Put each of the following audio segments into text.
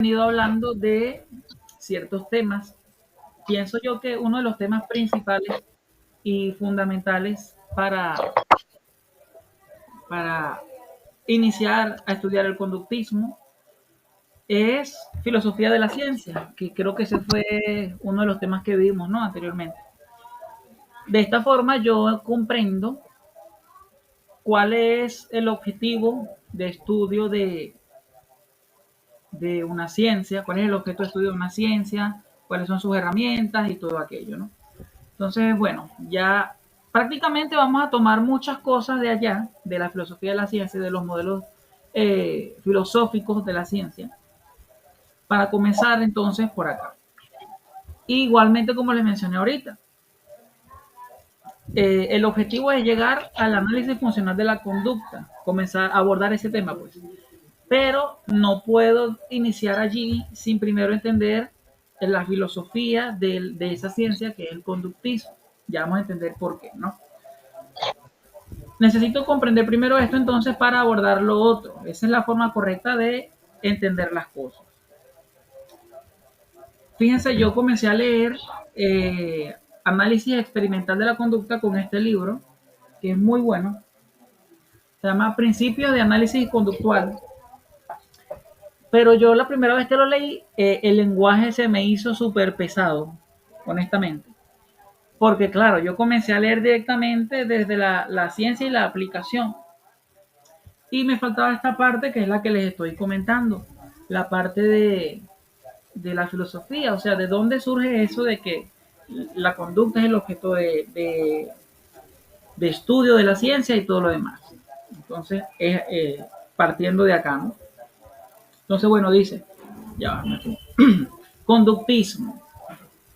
venido hablando de ciertos temas. Pienso yo que uno de los temas principales y fundamentales para iniciar a estudiar el conductismo es filosofía de la ciencia, que creo que ese fue uno de los temas que vimos, ¿no? Anteriormente. De esta forma yo comprendo cuál es el objetivo de estudio de una ciencia, cuál es el objeto de estudio de una ciencia, cuáles son sus herramientas y todo aquello, ¿no? Entonces, bueno, ya prácticamente vamos a tomar muchas cosas de allá, de la filosofía de la ciencia, de los modelos filosóficos de la ciencia, para comenzar entonces por acá. Igualmente, como les mencioné ahorita, el objetivo es llegar al análisis funcional de la conducta, comenzar a abordar ese tema, pues. Pero no puedo iniciar allí sin primero entender la filosofía de esa ciencia que es el conductismo. Ya vamos a entender por qué, ¿no? Necesito comprender primero esto entonces para abordar lo otro. Esa es la forma correcta de entender las cosas. Fíjense, yo comencé a leer análisis experimental de la conducta con este libro, que es muy bueno. Se llama Principios de Análisis Conductual. Pero yo la primera vez que lo leí, el lenguaje se me hizo súper pesado, honestamente. Porque claro, yo comencé a leer directamente desde la ciencia y la aplicación. Y me faltaba esta parte que es la que les estoy comentando, la parte de la filosofía, o sea, de dónde surge eso de que la conducta es el objeto de estudio de la ciencia y todo lo demás. Entonces, es partiendo de acá, ¿no? Entonces, bueno, dice, ya va, conductismo.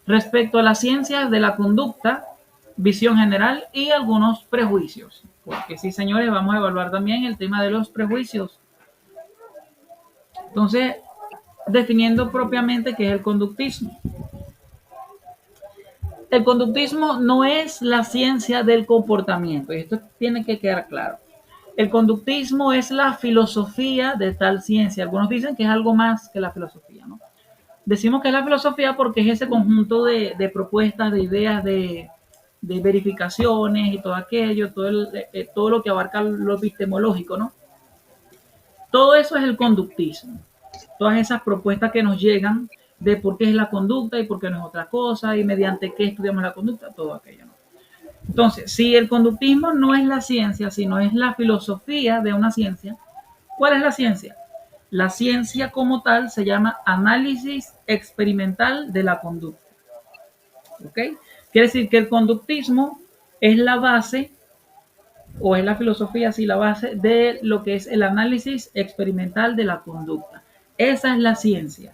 Respecto a las ciencias de la conducta, visión general y algunos prejuicios. Porque sí, señores, vamos a evaluar también el tema de los prejuicios. Entonces, definiendo propiamente qué es el conductismo. El conductismo no es la ciencia del comportamiento, y esto tiene que quedar claro. El conductismo es la filosofía de tal ciencia. Algunos dicen que es algo más que la filosofía, ¿no? Decimos que es la filosofía porque es ese conjunto de propuestas, de ideas, de verificaciones y todo aquello, todo lo que abarca lo epistemológico, ¿no? Todo eso es el conductismo. Todas esas propuestas que nos llegan de por qué es la conducta y por qué no es otra cosa y mediante qué estudiamos la conducta, todo aquello, ¿no? Entonces, si el conductismo no es la ciencia, sino es la filosofía de una ciencia, ¿cuál es la ciencia? La ciencia como tal se llama análisis experimental de la conducta. ¿Ok? Quiere decir que el conductismo es la base o es la filosofía, sí, la base de lo que es el análisis experimental de la conducta. Esa es la ciencia.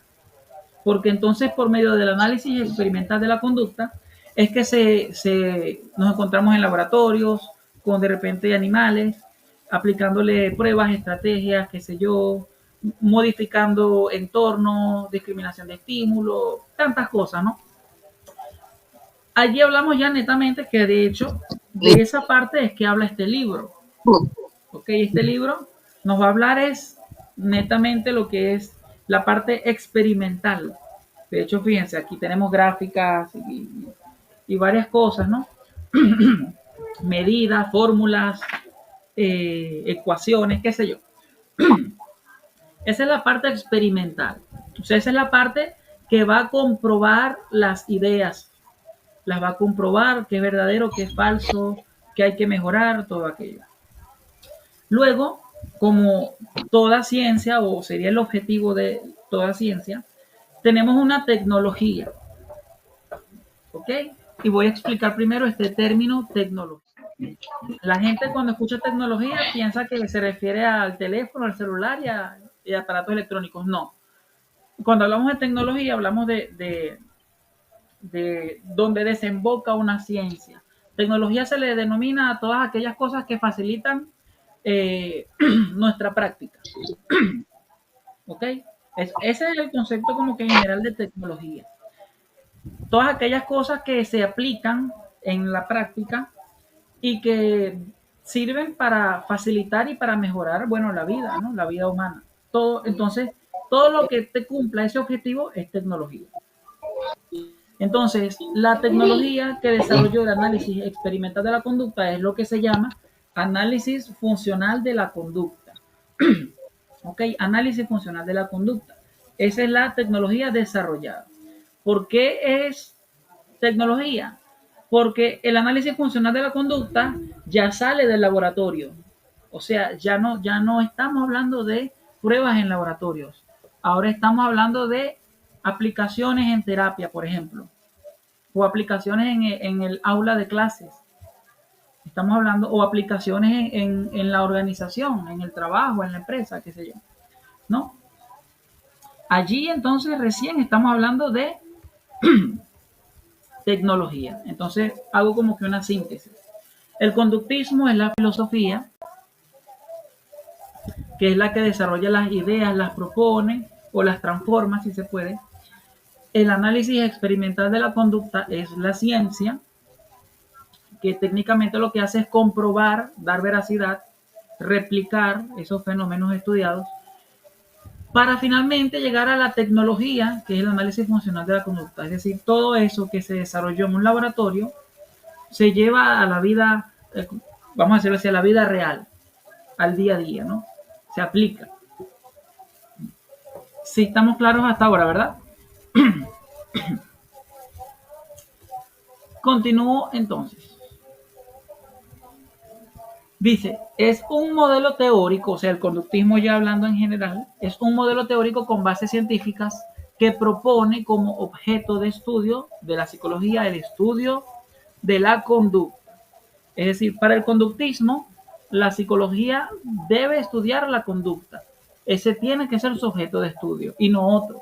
Porque entonces por medio del análisis experimental de la conducta es que nos encontramos en laboratorios con de repente animales, aplicándole pruebas, estrategias, qué sé yo, modificando entornos, discriminación de estímulo, tantas cosas, ¿no? Allí hablamos ya netamente que de hecho de esa parte es que habla este libro. Ok, este libro nos va a hablar es netamente lo que es la parte experimental. De hecho, fíjense, aquí tenemos gráficas y varias cosas, ¿no? Medidas, fórmulas, ecuaciones, qué sé yo. Esa es la parte experimental. O sea, esa es la parte que va a comprobar las ideas, las va a comprobar qué es verdadero, qué es falso, qué hay que mejorar, todo aquello. Luego, como toda ciencia, o sería el objetivo de toda ciencia, tenemos una tecnología. ¿Ok? Y voy a explicar primero este término tecnología. La gente cuando escucha tecnología piensa que se refiere al teléfono, al celular y a aparatos electrónicos. No. Cuando hablamos de tecnología, hablamos de donde desemboca una ciencia. Tecnología se le denomina a todas aquellas cosas que facilitan nuestra práctica. ¿Ok? Ese es el concepto como que general de tecnología. Todas aquellas cosas que se aplican en la práctica y que sirven para facilitar y para mejorar, bueno, la vida, ¿no? La vida humana. Todo, entonces, Todo lo que te cumpla ese objetivo es tecnología. Entonces, la tecnología que desarrolló el análisis experimental de la conducta es lo que se llama análisis funcional de la conducta. ¿Ok? Análisis funcional de la conducta. Esa es la tecnología desarrollada. ¿Por qué es tecnología? Porque el análisis funcional de la conducta ya sale del laboratorio. O sea, ya no estamos hablando de pruebas en laboratorios. Ahora estamos hablando de aplicaciones en terapia, por ejemplo, o aplicaciones en el aula de clases. Estamos hablando, o aplicaciones en la organización, en el trabajo, en la empresa, qué sé yo. ¿No? Allí entonces recién estamos hablando de tecnología. Entonces hago como que una síntesis. El conductismo es la filosofía que es la que desarrolla las ideas, las propone o las transforma, si se puede. El análisis experimental de la conducta es la ciencia, que técnicamente lo que hace es comprobar, dar veracidad, replicar esos fenómenos estudiados, para finalmente llegar a la tecnología, que es el análisis funcional de la conducta. Es decir, todo eso que se desarrolló en un laboratorio se lleva a la vida, vamos a decirlo así, a la vida real, al día a día, ¿no? Se aplica. Sí, estamos claros hasta ahora, ¿verdad? Continúo entonces. Dice, es un modelo teórico, o sea, el conductismo ya hablando en general, es un modelo teórico con bases científicas que propone como objeto de estudio de la psicología el estudio de la conducta. Es decir, para el conductismo, la psicología debe estudiar la conducta. Ese tiene que ser su objeto de estudio y no otro.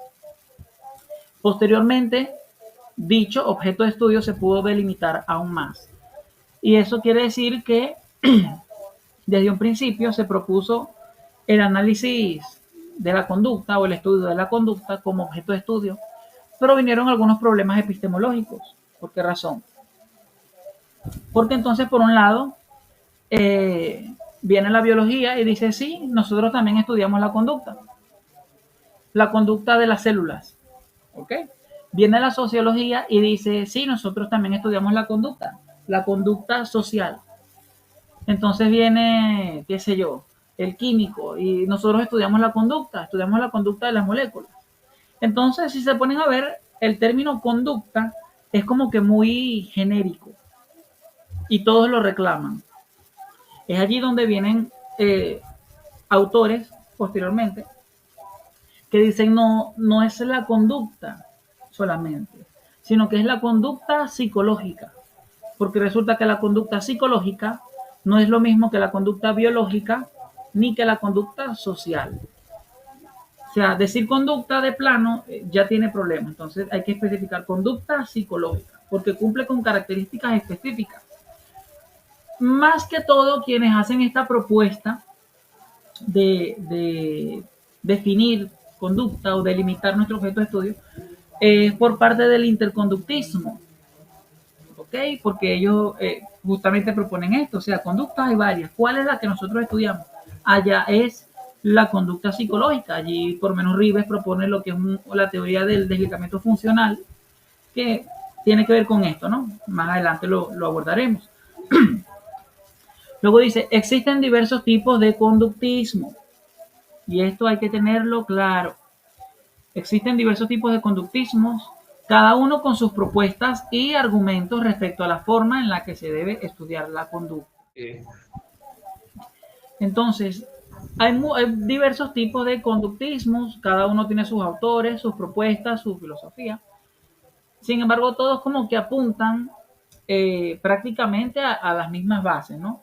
Posteriormente, dicho objeto de estudio se pudo delimitar aún más. Y eso quiere decir que desde un principio se propuso el análisis de la conducta o el estudio de la conducta como objeto de estudio, pero vinieron algunos problemas epistemológicos. ¿Por qué razón? Porque entonces, por un lado, viene la biología y dice, sí, nosotros también estudiamos la conducta de las células. ¿Ok? Viene la sociología y dice, sí, nosotros también estudiamos la conducta social. Entonces viene, qué sé yo, el químico y nosotros estudiamos la conducta de las moléculas. Entonces, si se ponen a ver, el término conducta es como que muy genérico y todos lo reclaman. Es allí donde vienen autores posteriormente que dicen no es la conducta solamente, sino que es la conducta psicológica, porque resulta que la conducta psicológica no es lo mismo que la conducta biológica ni que la conducta social. O sea, decir conducta de plano ya tiene problemas, entonces hay que especificar conducta psicológica, porque cumple con características específicas. Más que todo, quienes hacen esta propuesta de definir conducta o delimitar nuestro objeto de estudio por parte del interconductismo, ¿ok? Porque ellos justamente proponen esto, o sea, conductas hay varias. ¿Cuál es la que nosotros estudiamos? Allá es la conducta psicológica. Allí, por menos Rives propone lo que es la teoría del desligamiento funcional, que tiene que ver con esto, ¿no? Más adelante lo abordaremos. Luego dice, existen diversos tipos de conductismo. Y esto hay que tenerlo claro. Existen diversos tipos de conductismos, cada uno con sus propuestas y argumentos respecto a la forma en la que se debe estudiar la conducta. Entonces, hay diversos tipos de conductismos, cada uno tiene sus autores, sus propuestas, su filosofía. Sin embargo, todos como que apuntan prácticamente a las mismas bases, ¿no?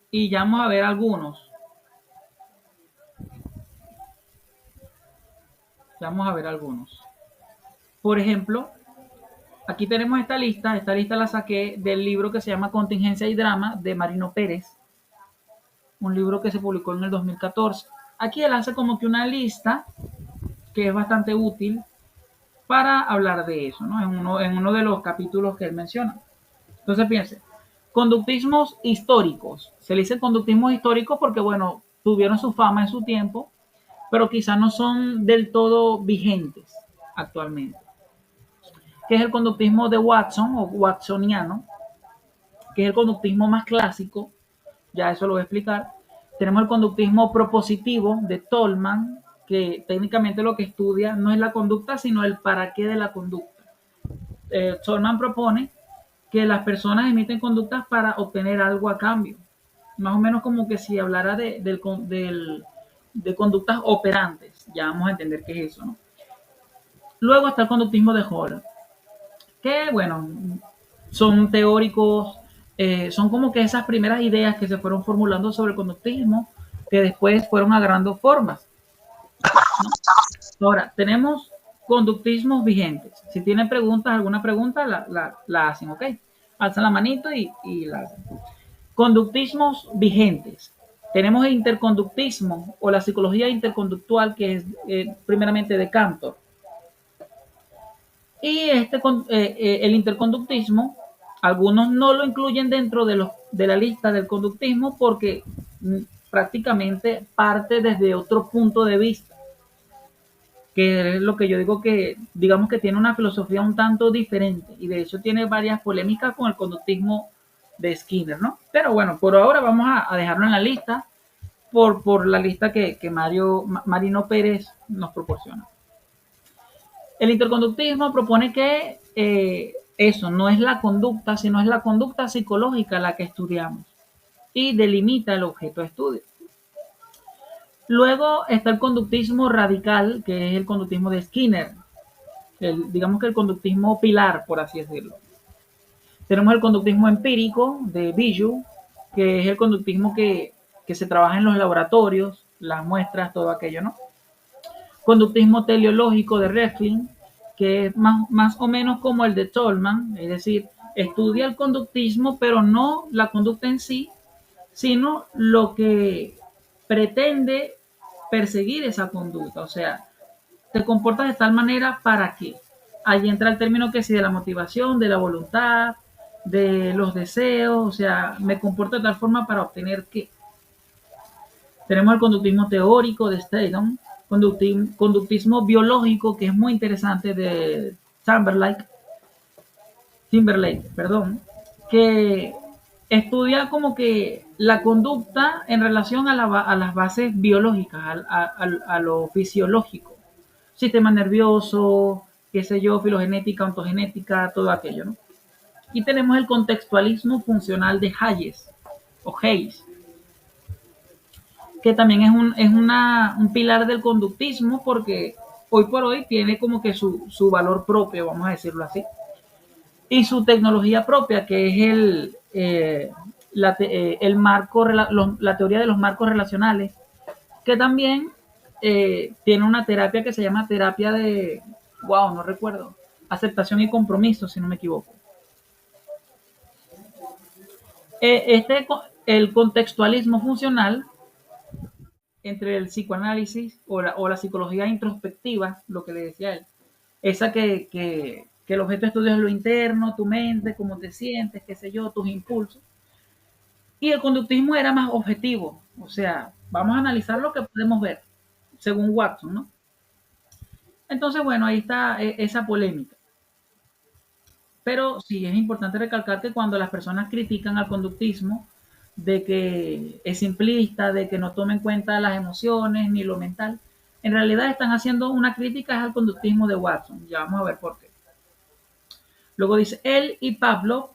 Y ya vamos a ver algunos. Vamos a ver algunos. Por ejemplo, aquí tenemos esta lista la saqué del libro que se llama Contingencia y Drama de Marino Pérez, un libro que se publicó en el 2014. Aquí él hace como que una lista que es bastante útil para hablar de eso, ¿no? En uno de los capítulos que él menciona. Entonces piense, conductismos históricos. Se le dice conductismos históricos porque, bueno, tuvieron su fama en su tiempo, pero quizá no son del todo vigentes actualmente, que es el conductismo de Watson o watsoniano, que es el conductismo más clásico, ya eso lo voy a explicar. Tenemos el conductismo propositivo de Tolman, que técnicamente lo que estudia no es la conducta, sino el para qué de la conducta. Tolman propone que las personas emiten conductas para obtener algo a cambio. Más o menos como que si hablara de conductas operantes. Ya vamos a entender qué es eso, ¿no? Luego está el conductismo de Hall, que bueno, son teóricos, son como que esas primeras ideas que se fueron formulando sobre el conductismo, que después fueron agarrando formas. Ahora, tenemos conductismos vigentes. Si tienen preguntas, alguna pregunta, la hacen, ¿ok? Alzan la manito y la hacen. Conductismos vigentes. Tenemos el interconductismo o la psicología interconductual, que es primeramente de Cantor. Y el interconductismo, algunos no lo incluyen dentro de la lista del conductismo porque prácticamente parte desde otro punto de vista, que es lo que yo digo que, digamos que tiene una filosofía un tanto diferente y de hecho tiene varias polémicas con el conductismo de Skinner, ¿no? Pero bueno, por ahora vamos a dejarlo en la lista por la lista que Marino Pérez nos proporciona. El interconductismo propone que eso no es la conducta, sino es la conducta psicológica la que estudiamos y delimita el objeto de estudio. Luego está el conductismo radical, que es el conductismo de Skinner, digamos que el conductismo pilar, por así decirlo. Tenemos el conductismo empírico de Bijou, que es el conductismo que se trabaja en los laboratorios, las muestras, todo aquello, ¿no? Conductismo teleológico de Revlin, que es más o menos como el de Tolman, es decir, estudia el conductismo, pero no la conducta en sí, sino lo que pretende perseguir esa conducta. O sea, te comportas de tal manera para que. Ahí entra el término que sí de la motivación, de la voluntad, de los deseos, o sea, me comporto de tal forma para obtener qué. Tenemos el conductismo teórico de Stedon, conductismo biológico, que es muy interesante, de Timberlake, perdón, que estudia como que la conducta en relación a las bases biológicas, a lo fisiológico, sistema nervioso, qué sé yo, filogenética, ontogenética, todo aquello, ¿no? Y tenemos el contextualismo funcional de Hayes, o Hayes, que también un pilar del conductismo porque hoy por hoy tiene como que su valor propio, vamos a decirlo así, y su tecnología propia, que es el marco, la teoría de los marcos relacionales, que también tiene una terapia que se llama terapia de, wow, no recuerdo, aceptación y compromiso, si no me equivoco. El contextualismo funcional entre el psicoanálisis o la psicología introspectiva, lo que le decía él, esa que el objeto de estudio es lo interno, tu mente, cómo te sientes, qué sé yo, tus impulsos. Y el conductismo era más objetivo, o sea, vamos a analizar lo que podemos ver, según Watson, ¿no? Entonces, bueno, ahí está esa polémica. Pero sí es importante recalcar que cuando las personas critican al conductismo, de que es simplista, de que no toma en cuenta las emociones ni lo mental, en realidad están haciendo una crítica al conductismo de Watson. Ya vamos a ver por qué. Luego dice, él y Pavlov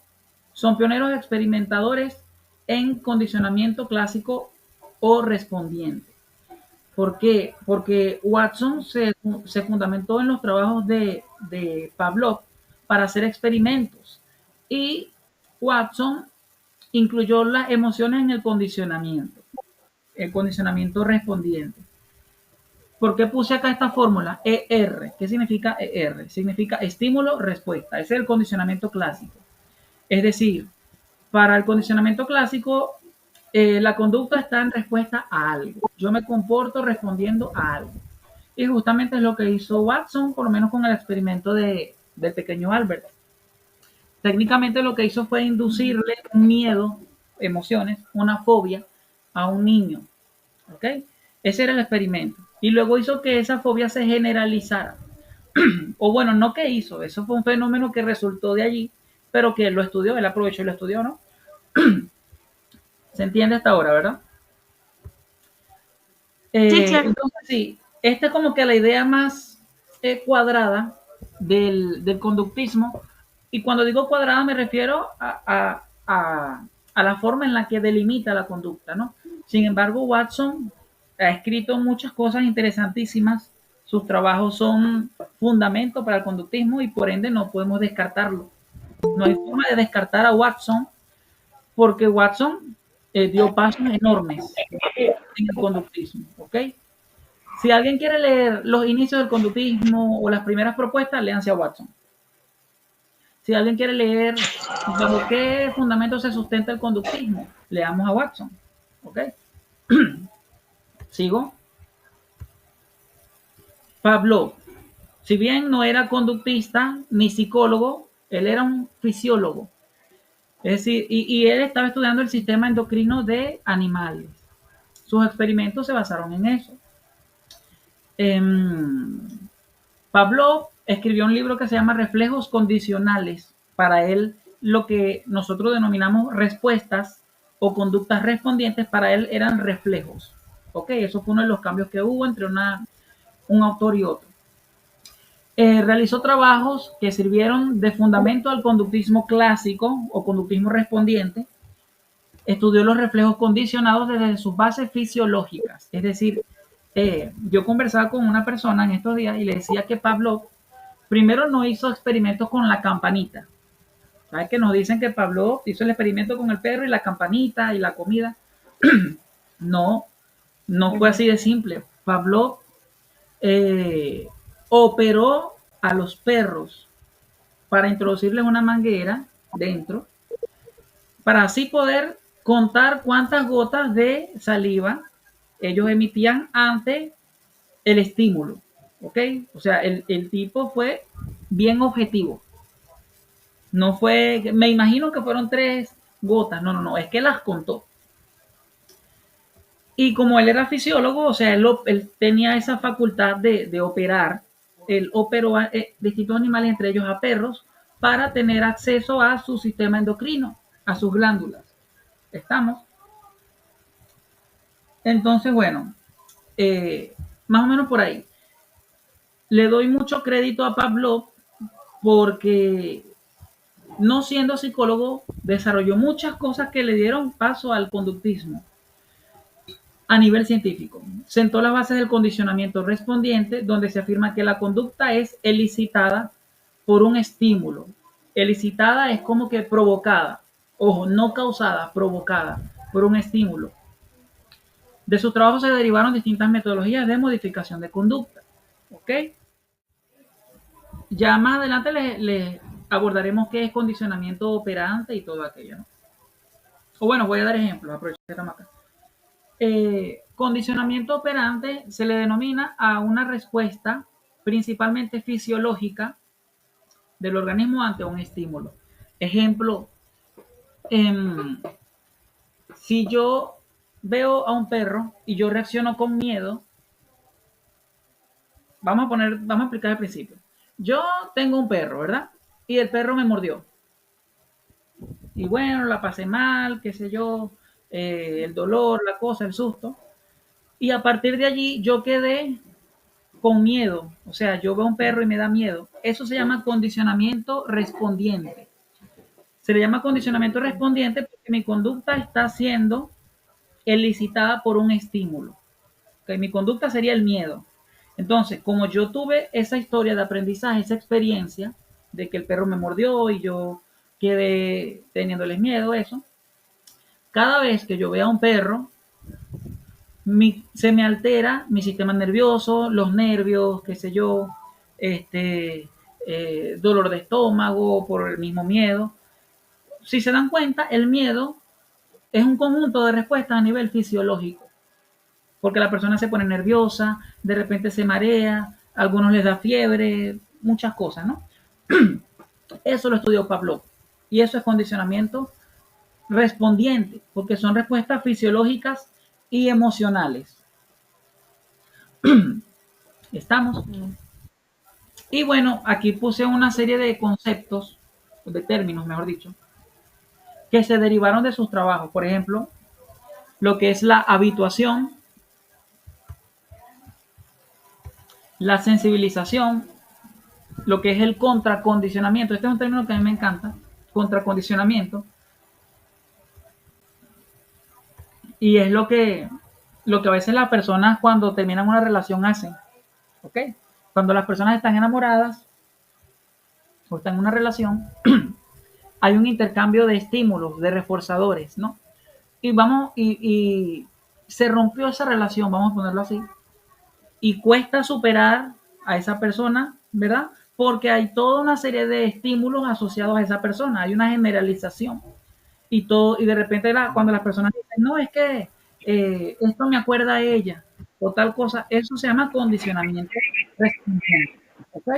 son pioneros experimentadores en condicionamiento clásico o respondiente. ¿Por qué? Porque Watson se fundamentó en los trabajos de Pavlov para hacer experimentos y Watson incluyó las emociones en el condicionamiento respondiente. ¿Por qué puse acá esta fórmula? ER. ¿Qué significa ER? Significa estímulo-respuesta. Ese es el condicionamiento clásico. Es decir, para el condicionamiento clásico, la conducta está en respuesta a algo. Yo me comporto respondiendo a algo. Y justamente es lo que hizo Watson, por lo menos con el experimento del pequeño Albert. Técnicamente lo que hizo fue inducirle un miedo, emociones, una fobia a un niño. ¿Ok? Ese era el experimento. Y luego hizo que esa fobia se generalizara. O bueno, no que hizo, eso fue un fenómeno que resultó de allí, pero que él lo estudió, él aprovechó y lo estudió, ¿no? ¿Se entiende hasta ahora, verdad? Sí, claro. Entonces, sí, esta es como que la idea más cuadrada del conductismo. Y cuando digo cuadrada me refiero a la forma en la que delimita la conducta, ¿no? Sin embargo, Watson ha escrito muchas cosas interesantísimas. Sus trabajos son fundamento para el conductismo y por ende no podemos descartarlo. No hay forma de descartar a Watson porque Watson dio pasos enormes en el conductismo, ¿ok? Si alguien quiere leer los inicios del conductismo o las primeras propuestas, léanse a Watson. Si alguien quiere leer bajo qué fundamento se sustenta el conductismo, leamos a Watson. ¿Ok? Sigo. Pavlov, si bien no era conductista ni psicólogo, él era un fisiólogo. Es decir, y él estaba estudiando el sistema endocrino de animales. Sus experimentos se basaron en eso. Pavlov escribió un libro que se llama Reflejos Condicionales. Para él, lo que nosotros denominamos respuestas o conductas respondientes, para él eran reflejos. ¿Ok? Eso fue uno de los cambios que hubo entre un autor y otro. Realizó trabajos que sirvieron de fundamento al conductismo clásico o conductismo respondiente. Estudió los reflejos condicionados desde sus bases fisiológicas. Es decir, yo conversaba con una persona en estos días y le decía que Pavlov primero no hizo experimentos con la campanita. ¿Sabes que nos dicen que Pavlov hizo el experimento con el perro y la campanita y la comida? No, no fue así de simple. Pavlov operó a los perros para introducirles una manguera dentro, para así poder contar cuántas gotas de saliva ellos emitían ante el estímulo. ¿Ok? O sea, el tipo fue bien objetivo. No fue, me imagino que fueron 3 gotas. No, no, no, es que las contó. Y como él era fisiólogo, o sea, él tenía esa facultad de operar. Él operó a distintos animales, entre ellos a perros, para tener acceso a su sistema endocrino, a sus glándulas. ¿Estamos? Entonces, bueno, más o menos por ahí. Le doy mucho crédito a Pavlov porque, no siendo psicólogo, desarrolló muchas cosas que le dieron paso al conductismo a nivel científico. Sentó las bases del condicionamiento respondiente, donde se afirma que la conducta es elicitada por un estímulo. Elicitada es como que provocada, ojo, no causada, provocada por un estímulo. De su trabajo se derivaron distintas metodologías de modificación de conducta. ¿Ok? Ya más adelante les abordaremos qué es condicionamiento operante y todo aquello, ¿no? O bueno, voy a dar ejemplos, aprovecho que estamos acá. Condicionamiento operante se le denomina a una respuesta principalmente fisiológica del organismo ante un estímulo. Ejemplo, si yo veo a un perro y yo reacciono con miedo, vamos a explicar el principio. Yo tengo un perro, ¿verdad? Y el perro me mordió. Y bueno, la pasé mal, qué sé yo, el dolor, la cosa, el susto. Y a partir de allí yo quedé con miedo. O sea, yo veo un perro y me da miedo. Eso se llama condicionamiento respondiente. Se le llama condicionamiento respondiente porque mi conducta está siendo elicitada por un estímulo. ¿Okay? Mi conducta sería el miedo. Entonces, como yo tuve esa historia de aprendizaje, esa experiencia de que el perro me mordió y yo quedé teniéndoles miedo, eso, cada vez que yo vea a un perro, se me altera mi sistema nervioso, los nervios, qué sé yo, dolor de estómago por el mismo miedo. Si se dan cuenta, el miedo es un conjunto de respuestas a nivel fisiológico, porque la persona se pone nerviosa, de repente se marea, a algunos les da fiebre, muchas cosas, ¿no? Eso lo estudió Pavlov. Y eso es condicionamiento respondiente, porque son respuestas fisiológicas y emocionales. ¿Estamos? Y bueno, aquí puse una serie de conceptos, de términos, mejor dicho, que se derivaron de sus trabajos. Por ejemplo, lo que es la habituación, la sensibilización, lo que es el contracondicionamiento. Este es un término que a mí me encanta, contracondicionamiento, y es lo que a veces las personas cuando terminan una relación hacen, ¿ok? Cuando las personas están enamoradas o están en una relación, hay un intercambio de estímulos, de reforzadores, ¿no? Y se rompió esa relación, vamos a ponerlo así, y cuesta superar a esa persona, ¿verdad? Porque hay toda una serie de estímulos asociados a esa persona, hay una generalización y todo, y de repente cuando las personas dicen, no, es que esto me acuerda a ella, o tal cosa, eso se llama condicionamiento restringente, ¿ok?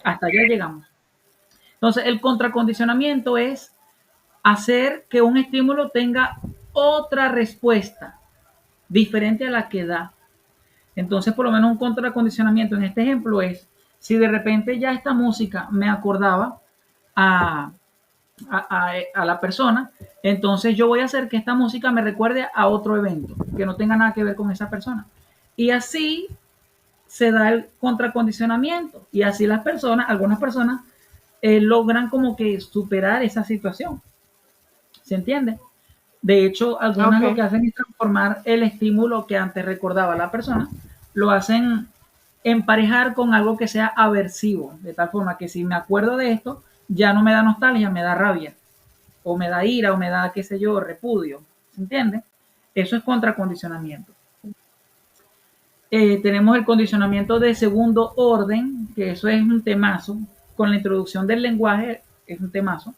Hasta allá llegamos. Entonces, el contracondicionamiento es hacer que un estímulo tenga otra respuesta diferente a la que da. Entonces, por lo menos un contracondicionamiento en este ejemplo es, si de repente ya esta música me acordaba a, a la persona, entonces yo voy a hacer que esta música me recuerde a otro evento que no tenga nada que ver con esa persona. Y así se da el contracondicionamiento. Y así las personas, algunas personas, logran como que superar esa situación. ¿Se entiende? De hecho, algunas lo que Ok. hacen es transformar el estímulo que antes recordaba a la persona, lo hacen emparejar con algo que sea aversivo, de tal forma que si me acuerdo de esto, ya no me da nostalgia, me da rabia, o me da ira, o me da, qué sé yo, repudio. ¿Se entiende? Eso es contracondicionamiento. Tenemos el condicionamiento de segundo orden, que eso es un temazo. Con la introducción del lenguaje es un temazo.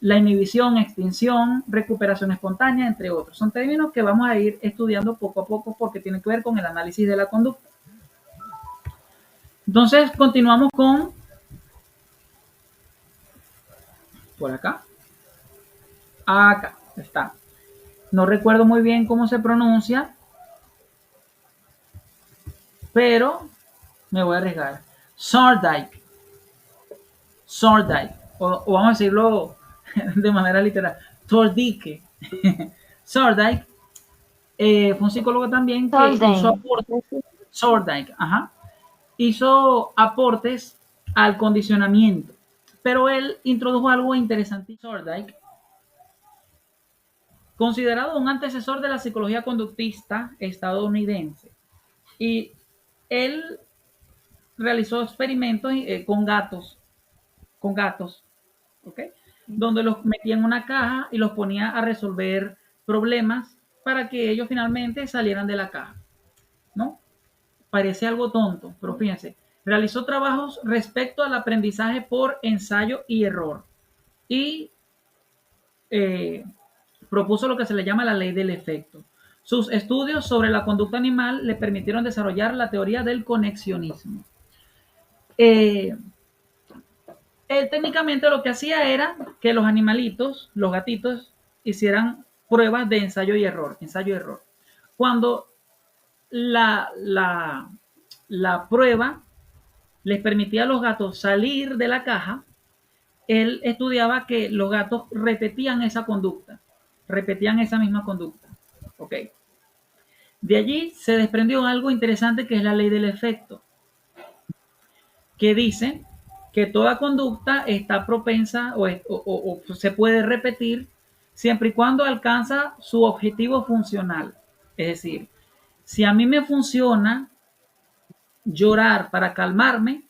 La inhibición, extinción, recuperación espontánea, entre otros. Son términos que vamos a ir estudiando poco a poco porque tienen que ver con el análisis de la conducta. Entonces, continuamos con, por acá, acá está. No recuerdo muy bien cómo se pronuncia, pero me voy a arriesgar. Thorndike, Thorndike, o vamos a decirlo de manera literal, Thorndike. Thorndike fue un psicólogo también que hizo Thursday. aportes, Thorndike, ajá, hizo aportes al condicionamiento, pero él introdujo algo interesante. Thorndike, considerado un antecesor de la psicología conductista estadounidense, y él realizó experimentos con gatos, ¿ok? Donde los metía en una caja y los ponía a resolver problemas para que ellos finalmente salieran de la caja, ¿no? Parece algo tonto, pero fíjense, realizó trabajos respecto al aprendizaje por ensayo y error y eh, propuso lo que se le llama la ley del efecto. Sus estudios sobre la conducta animal le permitieron desarrollar la teoría del conexionismo. Eh, Él técnicamente lo que hacía era que los animalitos, los gatitos, hicieran pruebas de ensayo y error, ensayo y error. Cuando la, la, la prueba les permitía a los gatos salir de la caja, él estudiaba que los gatos repetían esa conducta, repetían esa misma conducta. ¿Ok? De allí se desprendió algo interesante que es la ley del efecto, que dice que toda conducta está propensa o se puede repetir siempre y cuando alcanza su objetivo funcional. Es decir, si a mí me funciona llorar para calmarme,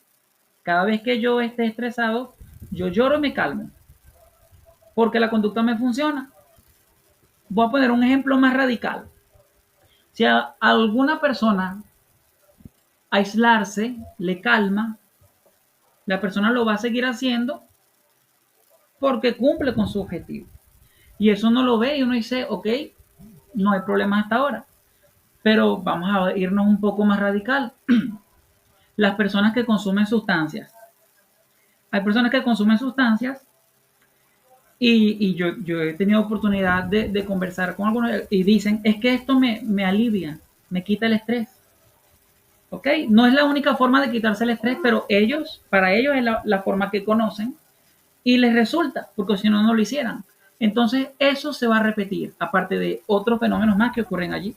cada vez que yo esté estresado, yo lloro y me calmo, porque la conducta me funciona. Voy a poner un ejemplo más radical. Si a alguna persona aislarse le calma, la persona lo va a seguir haciendo porque cumple con su objetivo. Y eso uno lo ve y uno dice, ok, no hay problema hasta ahora. Pero vamos a irnos un poco más radical. Las personas que consumen sustancias. Hay personas que consumen sustancias y yo he tenido oportunidad de conversar con algunos y dicen, es que esto me alivia, me quita el estrés. ¿Ok? No es la única forma de quitarse el estrés, pero para ellos es la forma que conocen y les resulta, porque si no, no lo hicieran. Entonces, eso se va a repetir, aparte de otros fenómenos más que ocurren allí.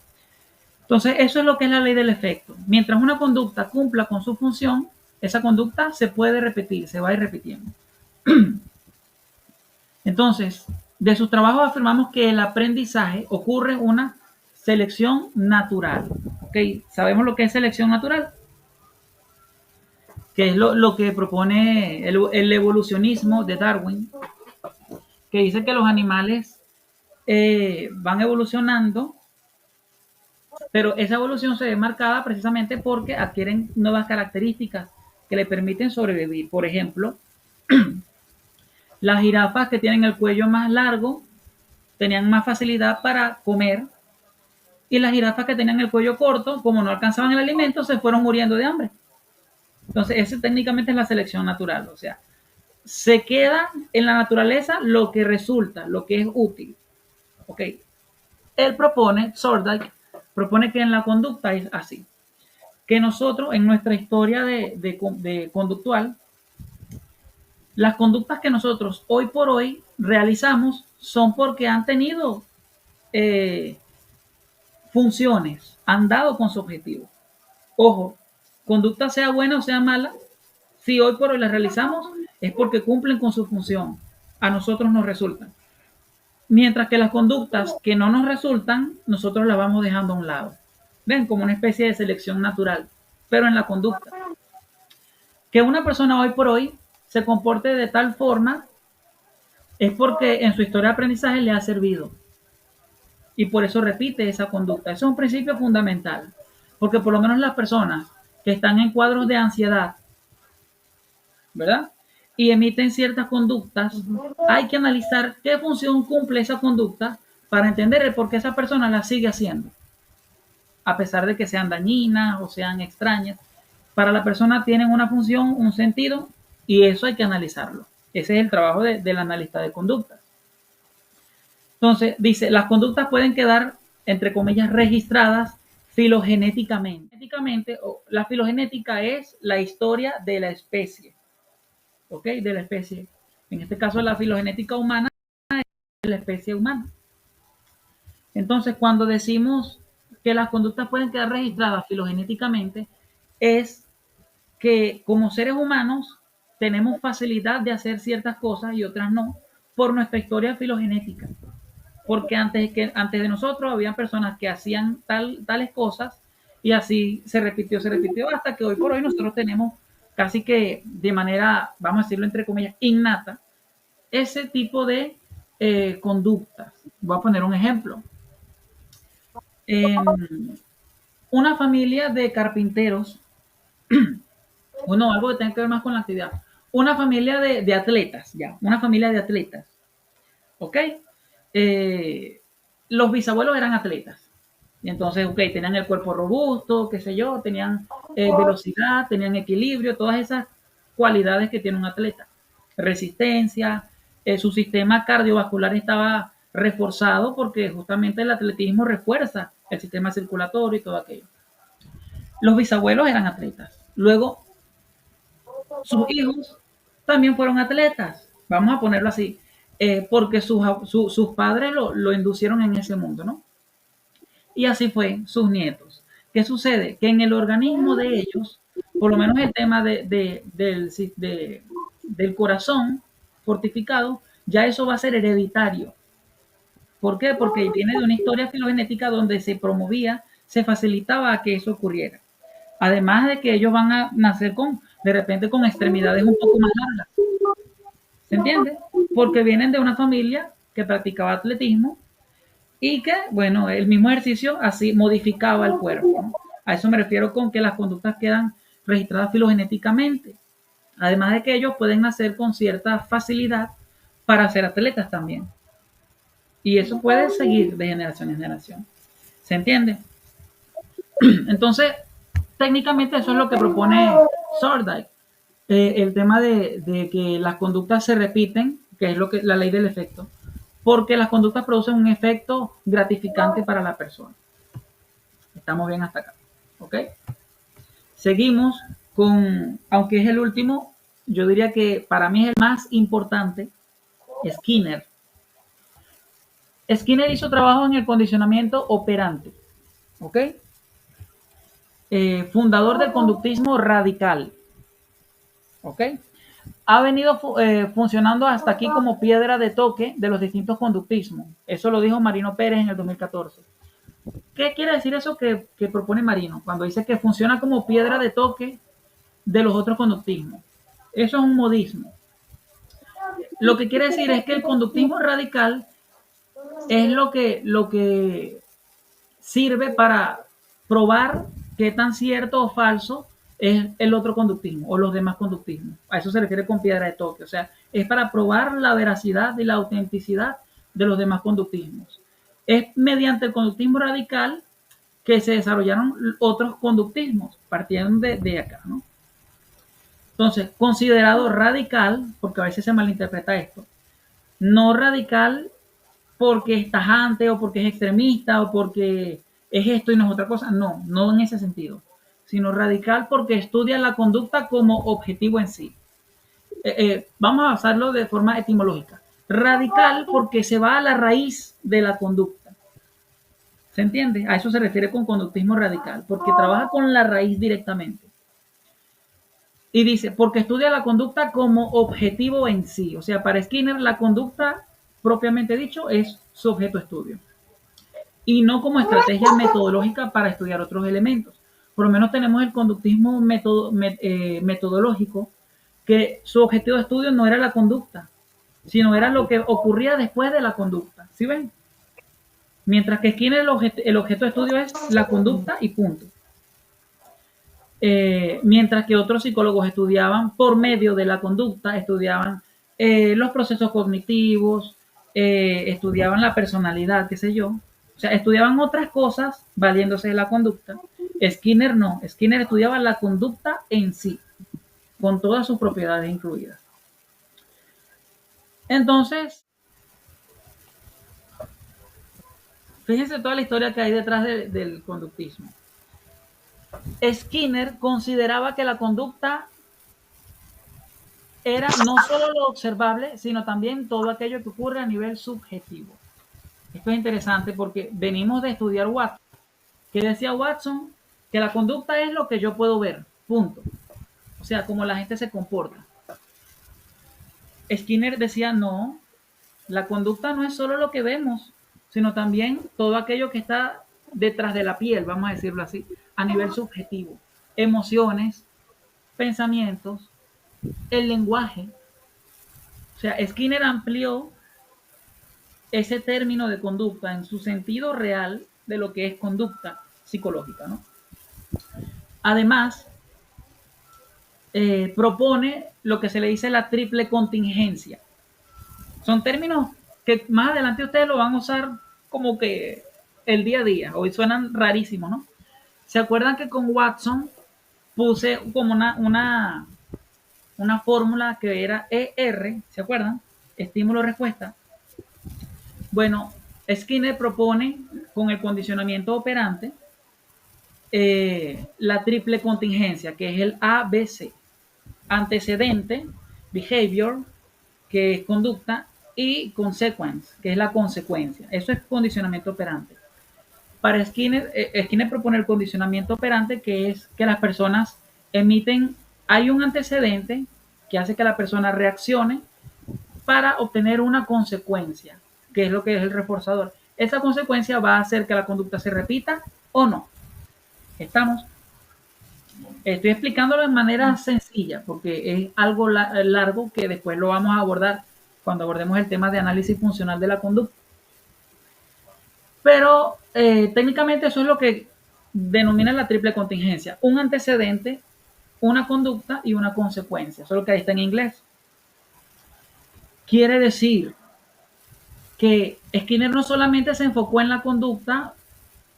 Entonces, eso es lo que es la ley del efecto. Mientras una conducta cumpla con su función, esa conducta se puede repetir, se va a ir repitiendo. Entonces, de sus trabajos afirmamos que el aprendizaje ocurre en una selección natural. ¿Ok? ¿Sabemos lo que es selección natural? Que es lo que propone el evolucionismo de Darwin, que dice que los animales van evolucionando, pero esa evolución se ve marcada precisamente porque adquieren nuevas características que le permiten sobrevivir. Por ejemplo, las jirafas que tienen el cuello más largo tenían más facilidad para comer y las jirafas que tenían el cuello corto, como no alcanzaban el alimento, se fueron muriendo de hambre. Entonces, esa técnicamente es la selección natural, o sea, se queda en la naturaleza lo que resulta, lo que es útil. ¿Ok? Él propone, Thorndike, propone que en la conducta es así, que nosotros en nuestra historia de conductual, las conductas que nosotros hoy por hoy realizamos son porque han tenido eh, funciones, han dado con su objetivo. Ojo, conducta sea buena o sea mala, si hoy por hoy las realizamos es porque cumplen con su función, a nosotros nos resultan. Mientras que las conductas que no nos resultan, nosotros las vamos dejando a un lado. Ven, como una especie de selección natural, pero en la conducta. Que una persona hoy por hoy se comporte de tal forma es porque en su historia de aprendizaje le ha servido y por eso repite esa conducta. Eso es un principio fundamental, porque por lo menos las personas que están en cuadros de ansiedad, ¿verdad? Y emiten ciertas conductas, hay que analizar qué función cumple esa conducta para entender el por qué esa persona la sigue haciendo, a pesar de que sean dañinas o sean extrañas. Para la persona tienen una función, un sentido, y eso hay que analizarlo. Ese es el trabajo del analista de conductas. Entonces, dice, las conductas pueden quedar, entre comillas, registradas filogenéticamente. La filogenética es la historia de la especie, ¿ok? De la especie. En este caso, la filogenética humana es de la especie humana. Entonces, cuando decimos que las conductas pueden quedar registradas filogenéticamente, es que como seres humanos tenemos facilidad de hacer ciertas cosas y otras no, por nuestra historia filogenética. Porque antes de nosotros había personas que hacían tales cosas y así se repitió, hasta que hoy por hoy nosotros tenemos casi que de manera, vamos a decirlo entre comillas, innata, ese tipo de conductas. Voy a poner un ejemplo. Una familia de carpinteros, o no, algo que tenga que ver más con la actividad. Una familia de atletas, ya, una familia de atletas, ¿ok? Los bisabuelos eran atletas. Y entonces, ok, tenían el cuerpo robusto, qué sé yo, tenían velocidad, tenían equilibrio, todas esas cualidades que tiene un atleta. Resistencia, su sistema cardiovascular estaba reforzado porque justamente el atletismo refuerza el sistema circulatorio y todo aquello. Los bisabuelos eran atletas. Luego, sus hijos también fueron atletas, vamos a ponerlo así, porque sus padres lo inducieron en ese mundo, ¿no? Y así fue sus nietos. ¿Qué sucede? Que en el organismo de ellos, por lo menos el tema del corazón fortificado, ya eso va a ser hereditario. ¿Por qué? Porque viene de una historia filogenética donde se promovía, se facilitaba que eso ocurriera. Además de que ellos van a nacer de repente con extremidades un poco más largas. ¿Se entiende? Porque vienen de una familia que practicaba atletismo y que, bueno, el mismo ejercicio así modificaba el cuerpo, ¿no? A eso me refiero con que las conductas quedan registradas filogenéticamente. Además de que ellos pueden nacer con cierta facilidad para ser atletas también. Y eso puede seguir de generación en generación. ¿Se entiende? Entonces, técnicamente eso es lo que propone Thorndike. El tema de que las conductas se repiten, que es lo que la ley del efecto, porque las conductas producen un efecto gratificante para la persona. Estamos bien hasta acá, ¿ok? Seguimos con, aunque es el último, yo diría que para mí es el más importante, Skinner. Skinner hizo trabajo en el condicionamiento operante, ¿ok? Fundador del conductismo radical, ¿ok? Ha venido funcionando hasta aquí como piedra de toque de los distintos conductismos. Eso lo dijo Marino Pérez en el 2014. ¿Qué quiere decir eso que propone Marino cuando dice que funciona como piedra de toque de los otros conductismos? Eso es un modismo. Lo que quiere decir es que el conductismo radical es lo que sirve para probar qué tan cierto o falso es el otro conductismo o los demás conductismos. A eso se refiere con piedra de toque. O sea, es para probar la veracidad y la autenticidad de los demás conductismos. Es mediante el conductismo radical que se desarrollaron otros conductismos, partiendo de acá, ¿no? Entonces, considerado radical, porque a veces se malinterpreta esto, no radical porque es tajante o porque es extremista o porque es esto y no es otra cosa. No, no en ese sentido, sino radical porque estudia la conducta como objetivo en sí. Vamos a basarlo de forma etimológica. Radical porque se va a la raíz de la conducta. ¿Se entiende? A eso se refiere con conductismo radical, porque trabaja con la raíz directamente. Y dice, porque estudia la conducta como objetivo en sí. O sea, para Skinner la conducta, propiamente dicho, es su objeto de estudio. Y no como estrategia metodológica para estudiar otros elementos. Por lo menos tenemos el conductismo metodológico, que su objetivo de estudio no era la conducta, sino era lo que ocurría después de la conducta. ¿Sí ven? Mientras que Skinner el objeto de estudio es la conducta y punto. Mientras que otros psicólogos estudiaban por medio de la conducta, estudiaban los procesos cognitivos, estudiaban la personalidad, qué sé yo. O sea, estudiaban otras cosas valiéndose de la conducta. Skinner no, Skinner estudiaba la conducta en sí, con todas sus propiedades incluidas. Entonces, fíjense toda la historia que hay detrás del conductismo. Skinner consideraba que la conducta era no solo lo observable, sino también todo aquello que ocurre a nivel subjetivo. Esto es interesante porque venimos de estudiar Watson. ¿Qué decía Watson? Que la conducta es lo que yo puedo ver, punto. O sea, cómo la gente se comporta. Skinner decía, no, la conducta no es solo lo que vemos, sino también todo aquello que está detrás de la piel, vamos a decirlo así, a nivel subjetivo. Emociones, pensamientos, el lenguaje. O sea, Skinner amplió ese término de conducta en su sentido real de lo que es conducta psicológica, ¿no? Además, propone lo que se le dice la triple contingencia. Son términos que más adelante ustedes lo van a usar como que el día a día. Hoy suenan rarísimos, ¿no? ¿Se acuerdan que con Watson puse como una fórmula que era ER? ¿Se acuerdan? Estímulo-respuesta. Bueno, Skinner propone con el condicionamiento operante la triple contingencia, que es el ABC. Antecedente, behavior, que es conducta, y consequence, que es la consecuencia. Eso es condicionamiento operante. Para Skinner, Skinner propone el condicionamiento operante, que es que las personas emiten, hay un antecedente que hace que la persona reaccione para obtener una consecuencia, que es lo que es el reforzador. Esa consecuencia va a hacer que la conducta se repita o no. ¿Estamos? Estoy explicándolo de manera sencilla porque es algo largo que después lo vamos a abordar cuando abordemos el tema de análisis funcional de la conducta. Pero técnicamente eso es lo que denomina la triple contingencia. Un antecedente, una conducta y una consecuencia. Eso es lo que ahí está en inglés. Quiere decir que Skinner no solamente se enfocó en la conducta,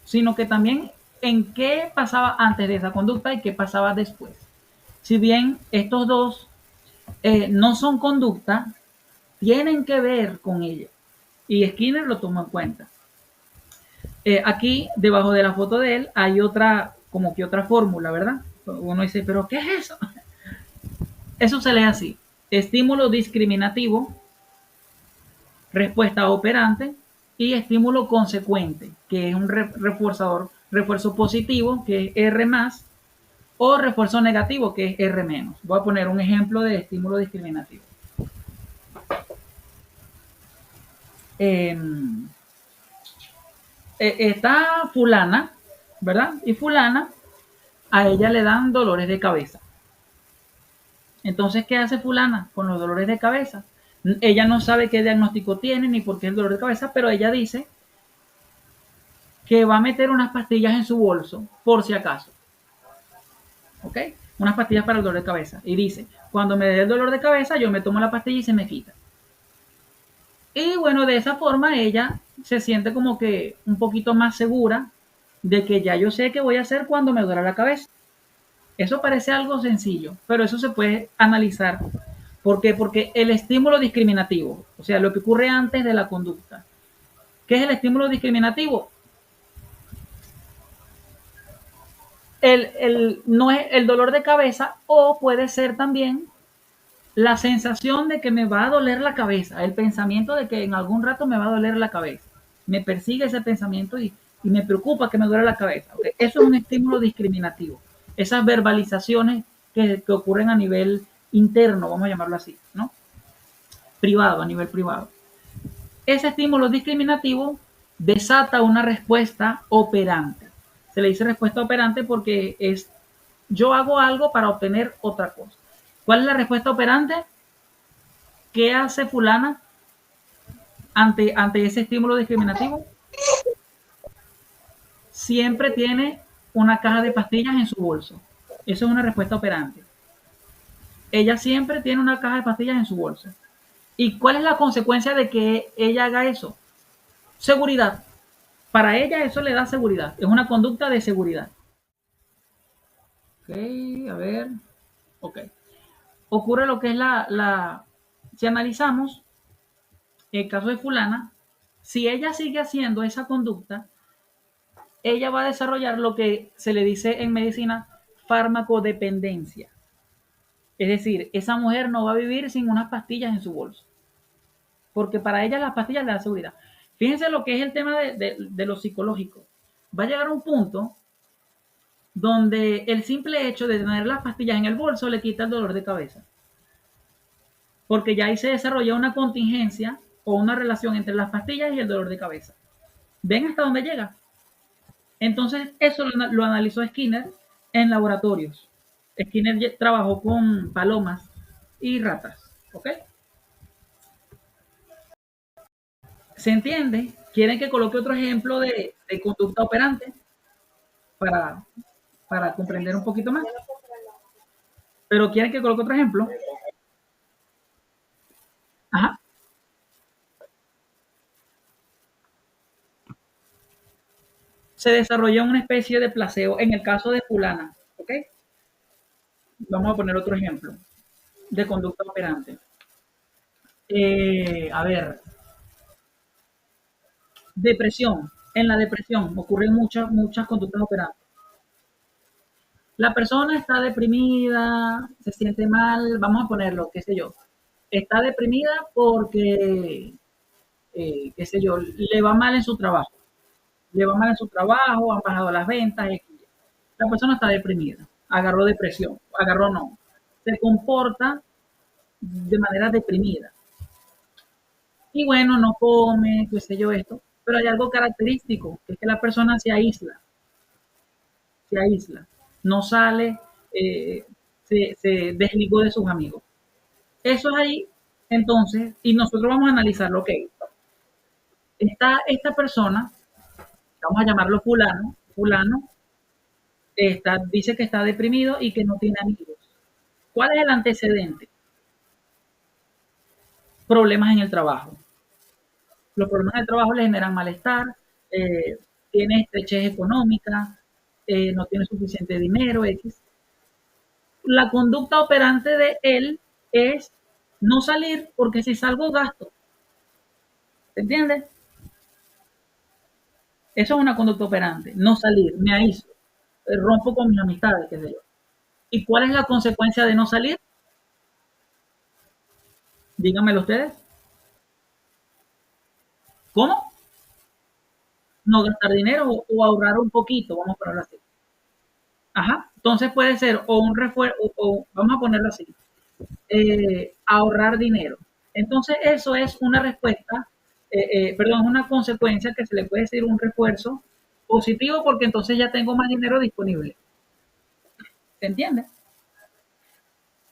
sino que también en qué pasaba antes de esa conducta y qué pasaba después. Si bien estos dos no son conducta, tienen que ver con ella. Y Skinner lo tomó en cuenta. Aquí, debajo de la foto de él, hay otra, como que otra fórmula, ¿verdad? Uno dice, ¿pero qué es eso? Eso se lee así. Estímulo discriminativo, respuesta operante y estímulo consecuente, que es un reforzador, refuerzo positivo, que es R más, o refuerzo negativo, que es R menos. Voy a poner un ejemplo de estímulo discriminativo. Eh, Está fulana, ¿verdad? Y fulana, a ella le dan dolores de cabeza. Entonces, ¿qué hace fulana con los dolores de cabeza? Ella no sabe qué diagnóstico tiene ni por qué el dolor de cabeza, pero ella dice que va a meter unas pastillas en su bolso, por si acaso. ¿Ok? Unas pastillas para el dolor de cabeza. Y dice, cuando me dé el dolor de cabeza, yo me tomo la pastilla y se me quita. Y bueno, de esa forma ella se siente como que un poquito más segura de que ya yo sé qué voy a hacer cuando me duela la cabeza. Eso parece algo sencillo, pero eso se puede analizar. ¿Por qué? Porque el estímulo discriminativo, o sea, lo que ocurre antes de la conducta. ¿Qué es el estímulo discriminativo? No es el dolor de cabeza o puede ser también la sensación de que me va a doler la cabeza, el pensamiento de que en algún rato me va a doler la cabeza. Me persigue ese pensamiento y me preocupa que me duele la cabeza. ¿Okay? Eso es un estímulo discriminativo. Esas verbalizaciones que ocurren a nivel interno, vamos a llamarlo así, ¿no? Privado, a nivel privado. Ese estímulo discriminativo desata una respuesta operante. Se le dice respuesta operante porque es yo hago algo para obtener otra cosa. ¿Cuál es la respuesta operante? ¿Qué hace fulana ante ese estímulo discriminativo? Siempre tiene una caja de pastillas en su bolso. Eso es una respuesta operante. Ella siempre tiene una caja de pastillas en su bolso. ¿Y cuál es la consecuencia de que ella haga eso? Seguridad. Para ella eso le da seguridad. Es una conducta de seguridad. Ok, a ver. Ok. Ocurre lo que es si analizamos el caso de fulana, si ella sigue haciendo esa conducta, ella va a desarrollar lo que se le dice en medicina farmacodependencia. Es decir, esa mujer no va a vivir sin unas pastillas en su bolso, porque para ella las pastillas le dan seguridad. Fíjense lo que es el tema de lo psicológico. Va a llegar a un punto donde el simple hecho de tener las pastillas en el bolso le quita el dolor de cabeza, porque ya ahí se desarrolla una contingencia o una relación entre las pastillas y el dolor de cabeza. ¿Ven hasta dónde llega? Entonces, eso lo analizó Skinner en laboratorios. Skinner trabajó con palomas y ratas. ¿Ok? ¿Se entiende? ¿Quieren que coloque otro ejemplo de conducta operante para, para comprender un poquito más? Pero ¿quieren que coloque otro ejemplo? Ajá. Se desarrolla una especie de placebo en el caso de fulana. ¿Ok? Vamos a poner otro ejemplo de conducta operante. A ver, depresión. En la depresión ocurren muchas conductas operantes. La persona está deprimida, se siente mal, vamos a ponerlo, qué sé yo. Está deprimida porque, qué sé yo, le va mal en su trabajo. Le va mal en su trabajo, han bajado las ventas. La persona está deprimida, agarró depresión, agarró no. Se comporta de manera deprimida. Y bueno, no come, qué sé yo, esto. Pero hay algo característico, que es que la persona se aísla, no sale, se desligó de sus amigos. Eso es ahí, entonces, y nosotros vamos a analizar lo que está esta persona, vamos a llamarlo fulano, fulano, dice que está deprimido y que no tiene amigos. ¿Cuál es el antecedente? Problemas en el trabajo. Los problemas en el trabajo le generan malestar, eh, tiene estrechez económica, no tiene suficiente dinero, X. La conducta operante de él es no salir porque si salgo gasto. ¿Se entiende? Eso es una conducta operante. No salir, me aíslo, rompo con mis amistades, qué sé yo. ¿Y cuál es la consecuencia de no salir? Díganmelo ustedes. ¿Cómo? No gastar dinero o ahorrar un poquito, vamos a ponerlo así. Ajá. Entonces puede ser o un refuerzo, o vamos a ponerlo así, ahorrar dinero. Entonces eso es una respuesta, perdón, es una consecuencia que se le puede decir un refuerzo positivo porque entonces ya tengo más dinero disponible. ¿Se entiende?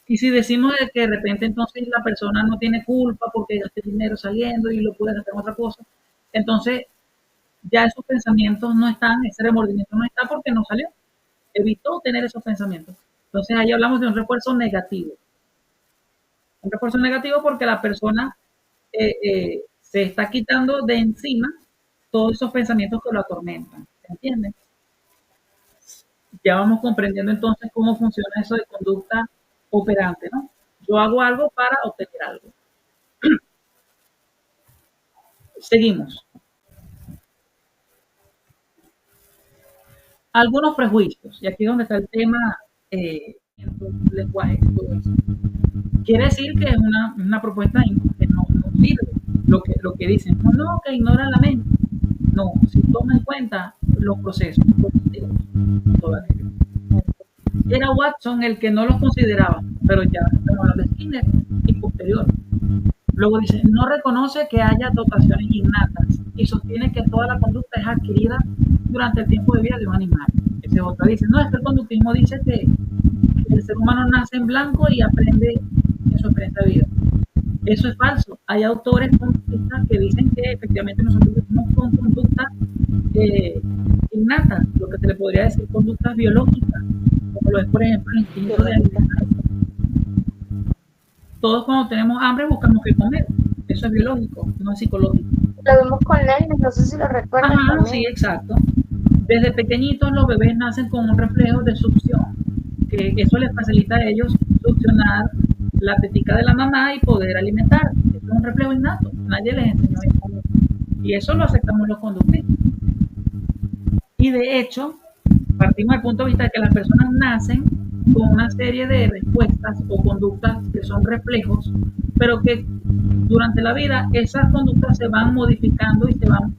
Y si decimos de que de repente entonces la persona no tiene culpa porque gasté dinero saliendo y lo puede gastar en otra cosa, entonces ya esos pensamientos no están, ese remordimiento no está porque no salió, evitó tener esos pensamientos. Entonces ahí hablamos de un refuerzo negativo. Un refuerzo negativo porque la persona se está quitando de encima todos esos pensamientos que lo atormentan. ¿Se entiende? Ya vamos comprendiendo entonces cómo funciona eso de conducta operante, ¿no? Yo hago algo para obtener algo. Seguimos. Algunos prejuicios, y aquí es donde está el tema en tu lenguaje. Todo eso. Quiere decir que es una propuesta que no sirve lo que dicen. No, no, que ignora la mente. No, si toma en cuenta los procesos, todo aquello. Era Watson el que no los consideraba, pero ya estamos hablando de Skinner y posterior. Luego dice, no reconoce que haya dotaciones innatas y sostiene que toda la conducta es adquirida durante el tiempo de vida de un animal. Ese es otro. Dice, no, es que el conductismo dice que el ser humano nace en blanco y aprende en su experiencia de vida. Eso es falso. Hay autores conductistas que dicen que efectivamente nosotros tenemos con conductas innatas, lo que se le podría decir conductas biológicas, como lo es, por ejemplo, el instinto de alimentar. Todos cuando tenemos hambre buscamos qué comer. Eso es biológico, no es psicológico. Lo vimos con Lenny, no sé si lo recuerdan. Ajá, también. Sí, exacto. Desde pequeñitos los bebés nacen con un reflejo de succión, que eso les facilita a ellos succionar la tetica de la mamá y poder alimentar. Es un reflejo innato, nadie les enseñó eso. Y eso lo aceptamos los conductistas. Y de hecho, partimos del punto de vista de que las personas nacen con una serie de respuestas o conductas que son reflejos, pero que durante la vida esas conductas se van modificando y se van,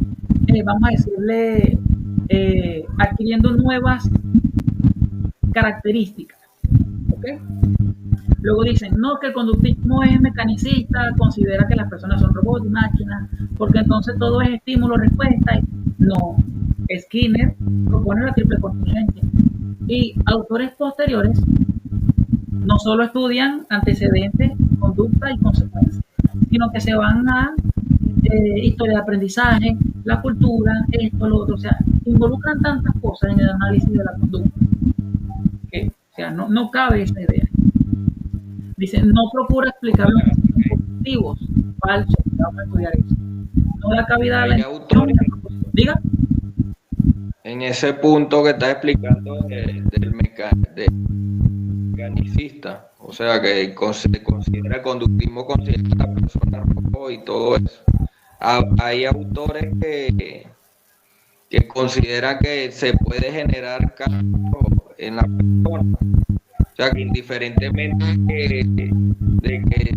vamos a decirle, adquiriendo nuevas características. ¿Okay? Luego dicen, no, que el conductismo es mecanicista, considera que las personas son robots y máquinas, porque entonces todo es estímulo-respuesta. No, Skinner propone la triple contingencia. Y autores posteriores no solo estudian antecedentes, conducta y consecuencias, sino que se van a historia de aprendizaje, la cultura, esto, lo otro, o sea, involucran tantas cosas en el análisis de la conducta que, o sea, no cabe esa idea. Dice, no procura explicar los positivos, falsos, vamos a estudiar eso. No da cabida a la autores. Diga. En ese punto que está explicando del mecanicista, o sea, que considera el conductismo, considera a la persona robot y todo eso. Hay autores que consideran que se puede generar cambio en la persona. O sea, que indiferentemente de que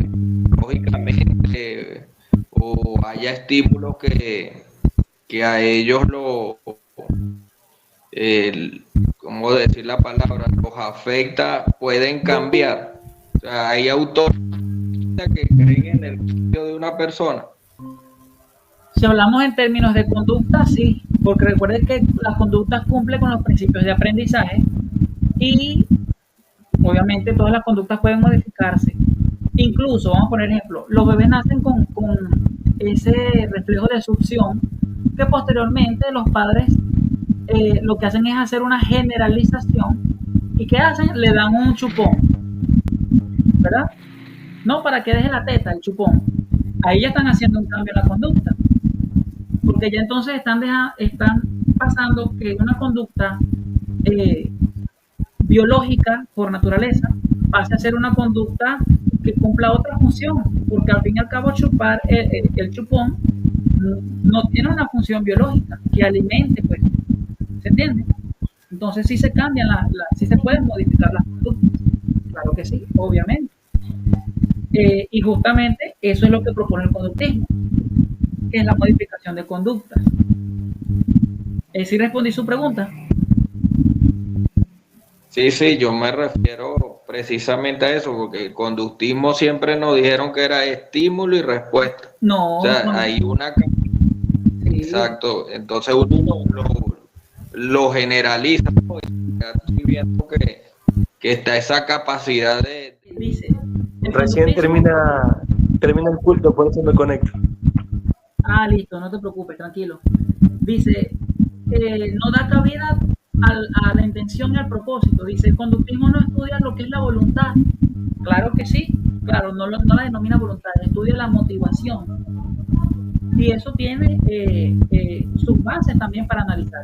lógicamente o haya estímulos que a ellos ¿cómo decir la palabra? Los afecta, pueden cambiar. O sea, hay autores que creen en el cambio de una persona. Si hablamos en términos de conducta, sí, porque recuerden que las conductas cumplen con los principios de aprendizaje y obviamente todas las conductas pueden modificarse. Incluso, vamos a poner ejemplo, los bebés nacen con ese reflejo de succión que posteriormente los padres lo que hacen es hacer una generalización y ¿qué hacen? Le dan un chupón, ¿verdad? No para que deje la teta, el chupón. Ahí ya están haciendo un cambio en la conducta, porque ya entonces están pasando que una conducta biológica por naturaleza pase a ser una conducta que cumpla otra función, porque al fin y al cabo chupar el chupón no tiene una función biológica que alimente, pues, ¿se entiende? Entonces sí se cambian, sí se pueden modificar las conductas. Claro que sí, obviamente. Y justamente eso es lo que propone el conductismo, que es la modificación de conductas. ¿Sí respondí su pregunta? Sí, yo me refiero precisamente a eso, porque el conductismo siempre nos dijeron que era estímulo y respuesta. No, O sea, no, hay una... sí, Exacto, entonces uno lo generaliza, ¿no? Y ya estoy viendo que está esa capacidad de... dice. Recién termina el culto, por eso me conecto. Ah, listo, no te preocupes, tranquilo. Dice, no da cabida a la intención y al propósito. Dice, el conductismo no estudia lo que es la voluntad. Claro que sí, claro, no la denomina voluntad, estudia la motivación. Y eso tiene sus bases también para analizar.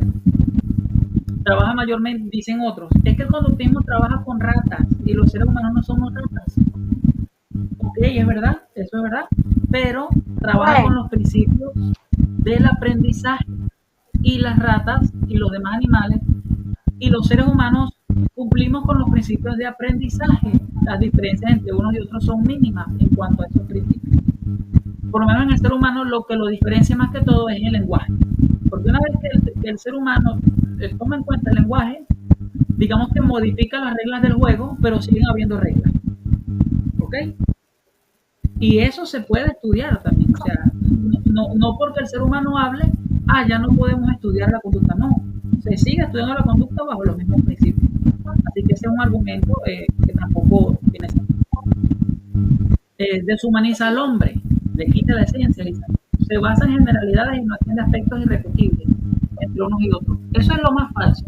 Trabaja mayormente, dicen otros, es que el conductismo trabaja con ratas y los seres humanos no somos ratas. Ok, es verdad, eso es verdad, pero trabaja con los principios del aprendizaje y las ratas y los demás animales y los seres humanos cumplimos con los principios de aprendizaje. Las diferencias entre unos y otros son mínimas en cuanto a esos principios. Por lo menos en el ser humano lo que lo diferencia más que todo es el lenguaje. Porque una vez que el ser humano toma en cuenta el lenguaje, digamos que modifica las reglas del juego, pero siguen habiendo reglas. ¿Ok? Y eso se puede estudiar también. O sea, no porque el ser humano hable, ya no podemos estudiar la conducta. No, se sigue estudiando la conducta bajo los mismos principios. Así que ese es un argumento que tampoco tiene sentido. Deshumaniza al hombre, le quita la esencia, se basa en generalidades y no atiende aspectos irrepetibles entre unos y otros. Eso es lo más falso.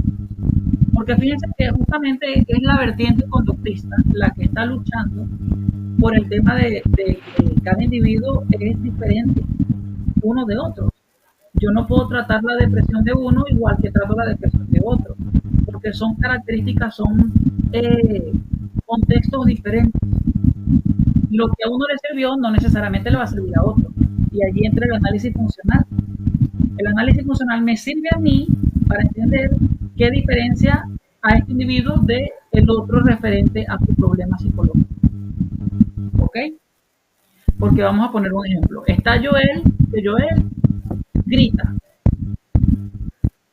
Porque fíjense que justamente es la vertiente conductista la que está luchando por el tema de que cada individuo es diferente uno de otro. Yo no puedo tratar la depresión de uno igual que trato la depresión de otro, porque son características, son contextos diferentes. Lo que a uno le sirvió no necesariamente le va a servir a otro. Y allí entra el análisis funcional. El análisis funcional me sirve a mí para entender qué diferencia a este individuo de el otro referente a su problema psicológico. ¿Ok? Porque vamos a poner un ejemplo. Está Joel, que Joel grita.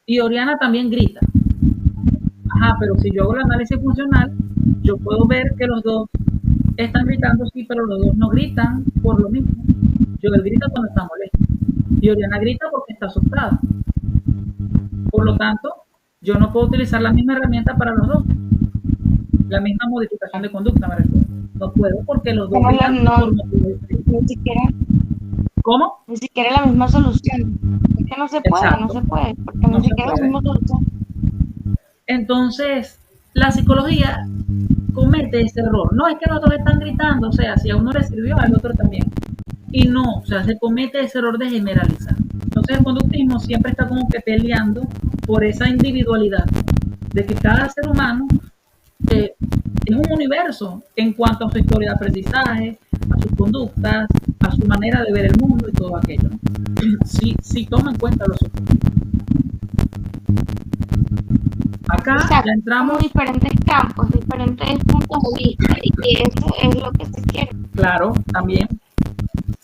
Y Oriana también grita. Ajá, pero si yo hago el análisis funcional, yo puedo ver que los dos están gritando, sí, pero los dos no gritan por lo mismo. Joel grita cuando está molesto. Y Oriana grita porque está asustada. Por lo tanto, yo no puedo utilizar la misma herramienta para los dos. La misma modificación de conducta, me refiero. No puedo porque los dos gritan por motivos diferentes. Ni siquiera. ¿Cómo? Ni siquiera la misma solución. Es que no se puede, Exacto. no se puede, porque no ni siquiera la misma solución. Entonces, la psicología comete ese error. No es que los dos están gritando, o sea, si a uno le sirvió, al otro también. Y no, o sea, se comete ese error de generalizar. Entonces el conductismo siempre está como que peleando por esa individualidad, de que cada ser humano es un universo en cuanto a su historia de aprendizaje, a sus conductas, a su manera de ver el mundo y todo aquello, ¿no? Sí toma en cuenta los otros. Acá Exacto, ya entramos. como diferentes campos, diferentes puntos de vista, y eso es lo que se quiere. Claro, también.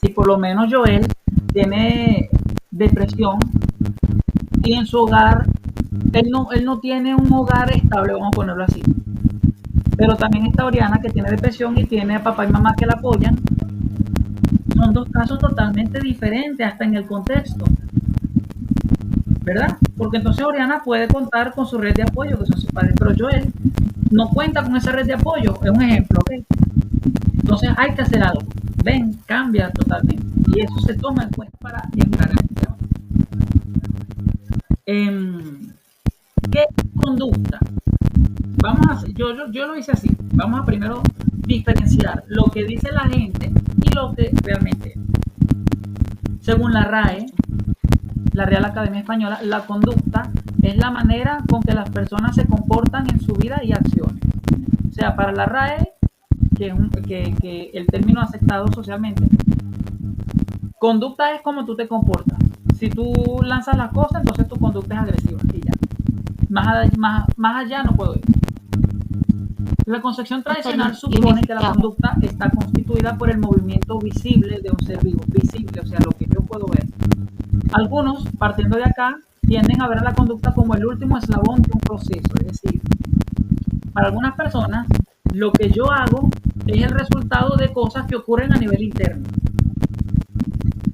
Si por lo menos Joel tiene depresión y en su hogar, él no tiene un hogar estable, vamos a ponerlo así. Pero también está Oriana, que tiene depresión y tiene a papá y mamá que la apoyan. Son dos casos totalmente diferentes, hasta en el contexto, ¿verdad? Porque entonces Oriana puede contar con su red de apoyo, que son sus padres, pero Joel no cuenta con esa red de apoyo. Es un ejemplo, ¿ok? Entonces hay que hacer algo. Ven, cambia totalmente. Y eso se toma en cuenta para entrar en el tema. ¿Qué conducta? Vamos a hacer, yo lo hice así. Vamos a primero diferenciar lo que dice la gente y lo que realmente es. Según la RAE, la Real Academia Española, la conducta es la manera con que las personas se comportan en su vida y acciones. O sea, para la RAE, que el término aceptado socialmente, conducta es como tú te comportas. Si tú lanzas las cosas, entonces tu conducta es agresiva y ya. Más allá no puedo ir. La concepción tradicional supone que la conducta está constituida por el movimiento visible de un ser vivo, visible, o sea, lo que yo puedo ver. Algunos, partiendo de acá, tienden a ver a la conducta como el último eslabón de un proceso, es decir, para algunas personas, lo que yo hago es el resultado de cosas que ocurren a nivel interno.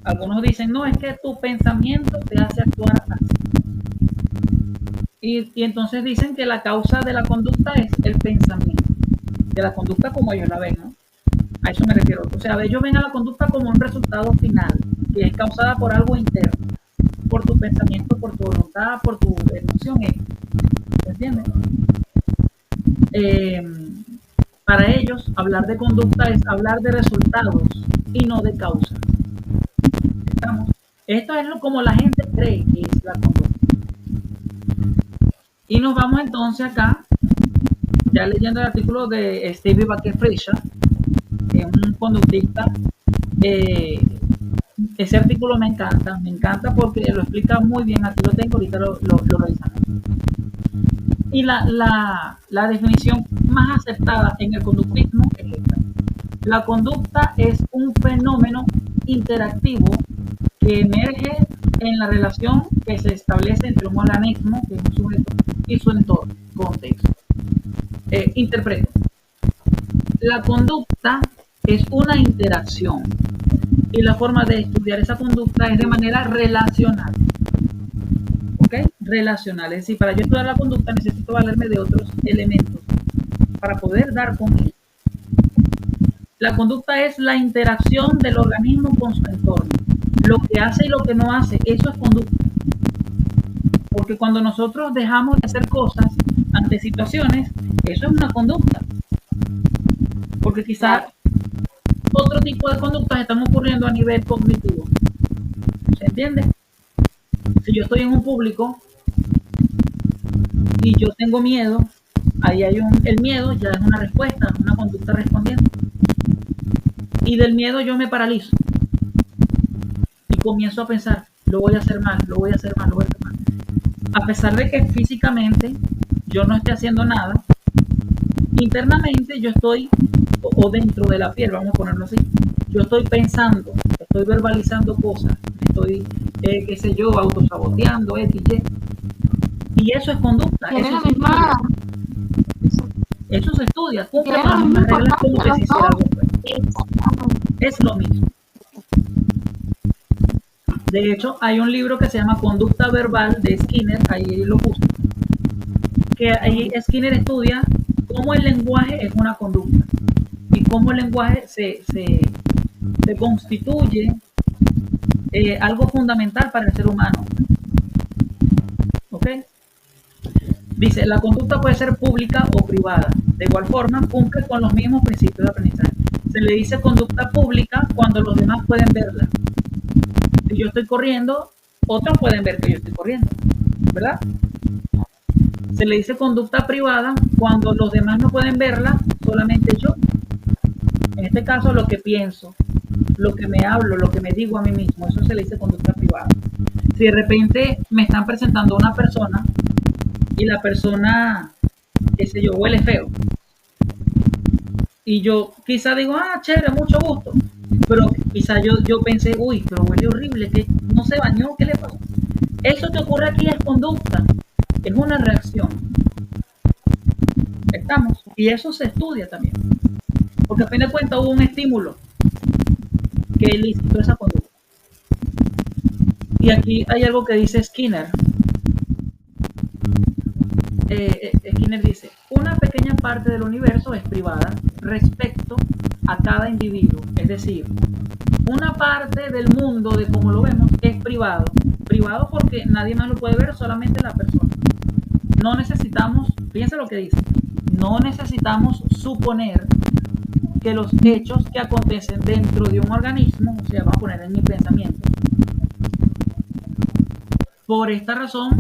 Algunos dicen, no, es que tu pensamiento te hace actuar así. Y entonces dicen que la causa de la conducta es el pensamiento, de la conducta como ellos la ven, ¿no? A eso me refiero. O sea, ellos ven a la conducta como un resultado final, que es causada por algo interno, por tu pensamiento, por tu voluntad, por tu emoción. ¿Se entiende? Para ellos, hablar de conducta es hablar de resultados y no de causa. ¿Estamos? Esto es como la gente cree que es la conducta. Y nos vamos entonces acá, ya leyendo el artículo de Stevie Bhaker-Frischer, que es un conductista. Ese artículo me encanta porque lo explica muy bien. Aquí lo tengo, ahorita lo revisamos. Y la definición más aceptada en el conductismo es esta. La conducta es un fenómeno interactivo que emerge en la relación que se establece entre un organismo, que es un sujeto, y su entorno, contexto. Interpreto. La conducta es una interacción y la forma de estudiar esa conducta es de manera relacional. ¿Ok? Relacional. Es decir, para yo estudiar la conducta necesito valerme de otros elementos para poder dar con él. La conducta es la interacción del organismo con su entorno. Lo que hace y lo que no hace, eso es conducta. Porque cuando nosotros dejamos de hacer cosas ante situaciones, eso es una conducta. Porque quizás otro tipo de conductas están ocurriendo a nivel cognitivo. ¿Se entiende? Si yo estoy en un público y yo tengo miedo, ahí hay el miedo ya es una respuesta, una conducta respondiente. Y del miedo yo me paralizo y comienzo a pensar, lo voy a hacer mal, lo voy a hacer mal, lo voy a hacer mal. A pesar de que físicamente yo no esté haciendo nada, internamente yo estoy, o dentro de la piel, vamos a ponerlo así, yo estoy pensando, estoy verbalizando cosas, estoy, qué sé yo, autosaboteando, X, Y. Y eso es conducta. Eso se estudia, cumple con las mismas reglas como que se hiciera algo. Es lo mismo. De hecho, hay un libro que se llama Conducta Verbal de Skinner, ahí lo puse, que ahí Skinner estudia cómo el lenguaje es una conducta y cómo el lenguaje se constituye algo fundamental para el ser humano. ¿Ok? Dice, la conducta puede ser pública o privada. De igual forma, cumple con los mismos principios de aprendizaje. Se le dice conducta pública cuando los demás pueden verla. Si yo estoy corriendo, otros pueden ver que yo estoy corriendo, ¿verdad? Se le dice conducta privada cuando los demás no pueden verla, solamente yo. En este caso, lo que pienso, lo que me hablo, lo que me digo a mí mismo, eso se le dice conducta privada. Si de repente me están presentando a una persona y la persona, qué sé yo, huele feo, y yo quizá digo, chévere, mucho gusto, pero quizá yo pensé, uy, pero huele horrible, que no se bañó, ¿qué le pasó? Eso que ocurre aquí es conducta, es una reacción. ¿Estamos? Y eso se estudia también, porque a fin de cuentas hubo un estímulo que elicitó esa conducta. Y aquí hay algo que dice Skinner. Skinner dice, una pequeña parte del universo es privada respecto a cada individuo. Es decir, una parte del mundo de cómo lo vemos es privado. Privado porque nadie más lo puede ver, solamente la persona. No necesitamos, fíjense lo que dice, no necesitamos suponer que los hechos que acontecen dentro de un organismo, o sea, vamos a poner en mi pensamiento, por esta razón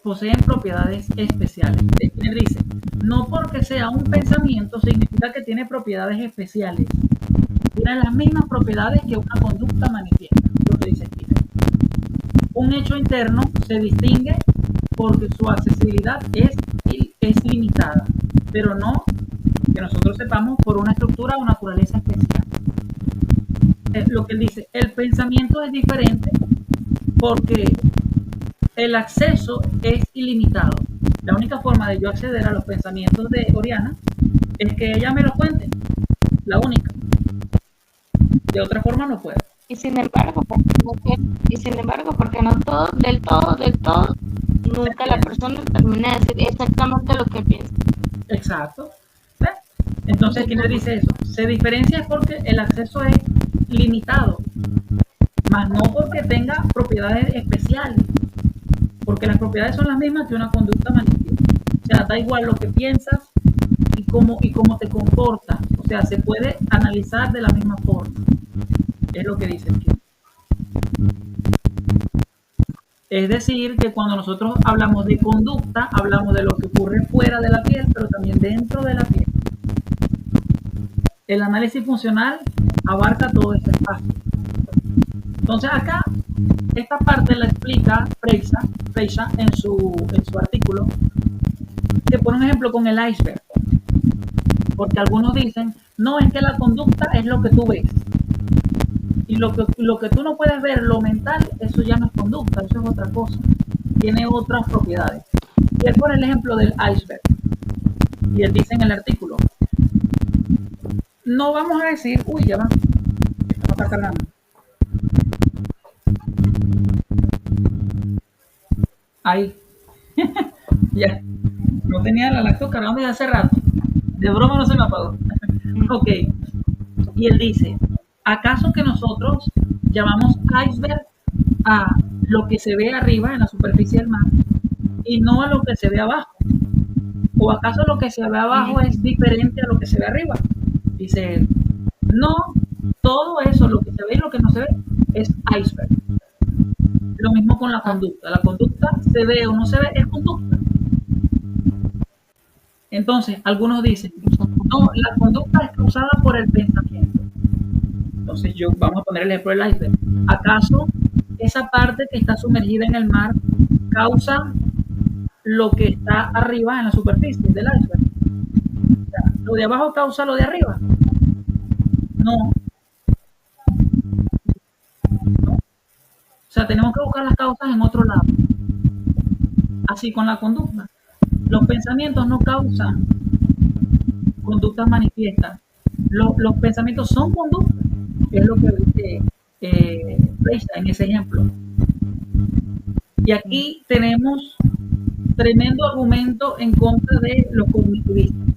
poseen propiedades especiales. Skinner dice, no porque sea un pensamiento significa que tiene propiedades especiales. Tiene las mismas propiedades que una conducta manifiesta, lo que dice Skinner. Un hecho interno se distingue porque su accesibilidad es limitada, pero no que nosotros sepamos por una estructura o naturaleza especial. Es lo que él dice, el pensamiento es diferente porque el acceso es ilimitado. La única forma de yo acceder a los pensamientos de Oriana es que ella me los cuente, la única. De otra forma no puedo. Y sin embargo, porque no todo, del todo, nunca la persona termina de decir exactamente lo que piensa. Exacto. ¿Ves? Entonces, ¿quién le dice eso? Se diferencia es porque el acceso es limitado, más no porque tenga propiedades especiales, porque las propiedades son las mismas que una conducta manifiesta. O sea, da igual lo que piensas y cómo te comportas. O sea, se puede analizar de la misma forma. Es lo que dice aquí. Es decir, que cuando nosotros hablamos de conducta, hablamos de lo que ocurre fuera de la piel, pero también dentro de la piel. El análisis funcional abarca todo ese espacio. Entonces acá, esta parte la explica Freixa en su artículo, que pone un ejemplo con el iceberg. Porque algunos dicen, no, es que la conducta es lo que tú ves. Y lo que tú no puedes ver, lo mental, eso ya no es conducta, eso es otra cosa. Tiene otras propiedades. Y él pone el ejemplo del iceberg. Y él dice en el artículo, no vamos a decir, uy, ya va, esto no está cargando. Ahí. Ya. No tenía la lacto cargando desde hace rato. De broma no se me apagó. Ok. Y él dice, ¿acaso que nosotros llamamos iceberg a lo que se ve arriba en la superficie del mar y no a lo que se ve abajo? ¿O acaso lo que se ve abajo es diferente a lo que se ve arriba? Dice él, no, todo eso, lo que se ve y lo que no se ve, es iceberg. Lo mismo con la conducta. La conducta se ve o no se ve, es conducta. Entonces, algunos dicen, no, la conducta es causada por el pensamiento. Entonces, vamos a poner el ejemplo del iceberg. ¿Acaso esa parte que está sumergida en el mar causa lo que está arriba en la superficie del iceberg? O sea, ¿lo de abajo causa lo de arriba? No. O sea, tenemos que buscar las causas en otro lado. Así con la conducta. Los pensamientos no causan conductas manifiestas. Los pensamientos son conductas, que es lo que dice Freixa en ese ejemplo. Y aquí tenemos tremendo argumento en contra de los cognitivistas.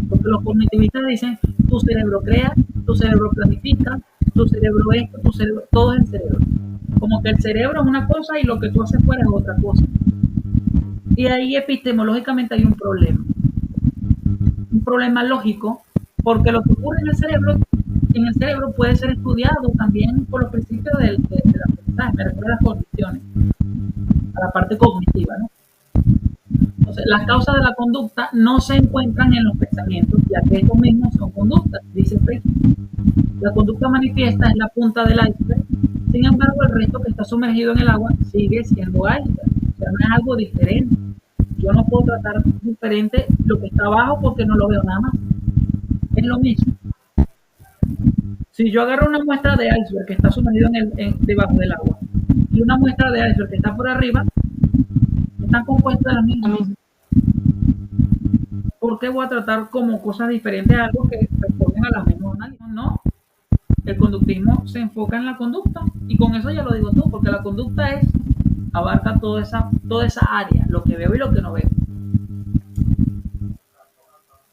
Porque los cognitivistas dicen, tu cerebro crea, tu cerebro planifica, tu cerebro esto, tu cerebro, todo es el cerebro. Como que el cerebro es una cosa y lo que tú haces fuera es otra cosa. Y ahí epistemológicamente hay un problema lógico, porque lo que ocurre en el cerebro puede ser estudiado también por los principios del aprendizaje, me refiero a las cogniciones, a la parte cognitiva, ¿no? Entonces, las causas de la conducta no se encuentran en los pensamientos, ya que estos mismos son conductas, dice Freixa. La conducta manifiesta es la punta del iceberg, sin embargo, el resto que está sumergido en el agua sigue siendo iceberg, o sea, no es algo diferente. Yo no puedo tratar diferente lo que está abajo porque no lo veo nada más. Es lo mismo. Si yo agarro una muestra de iceberg que está sumergido debajo del agua y una muestra de iceberg que está por arriba, están compuestas de las mismas. ¿Por qué voy a tratar como cosas diferentes a algo que responden a las mismas análisis? No. El conductismo se enfoca en la conducta y con eso ya lo digo todo, porque la conducta abarca toda esa área, lo que veo y lo que no veo.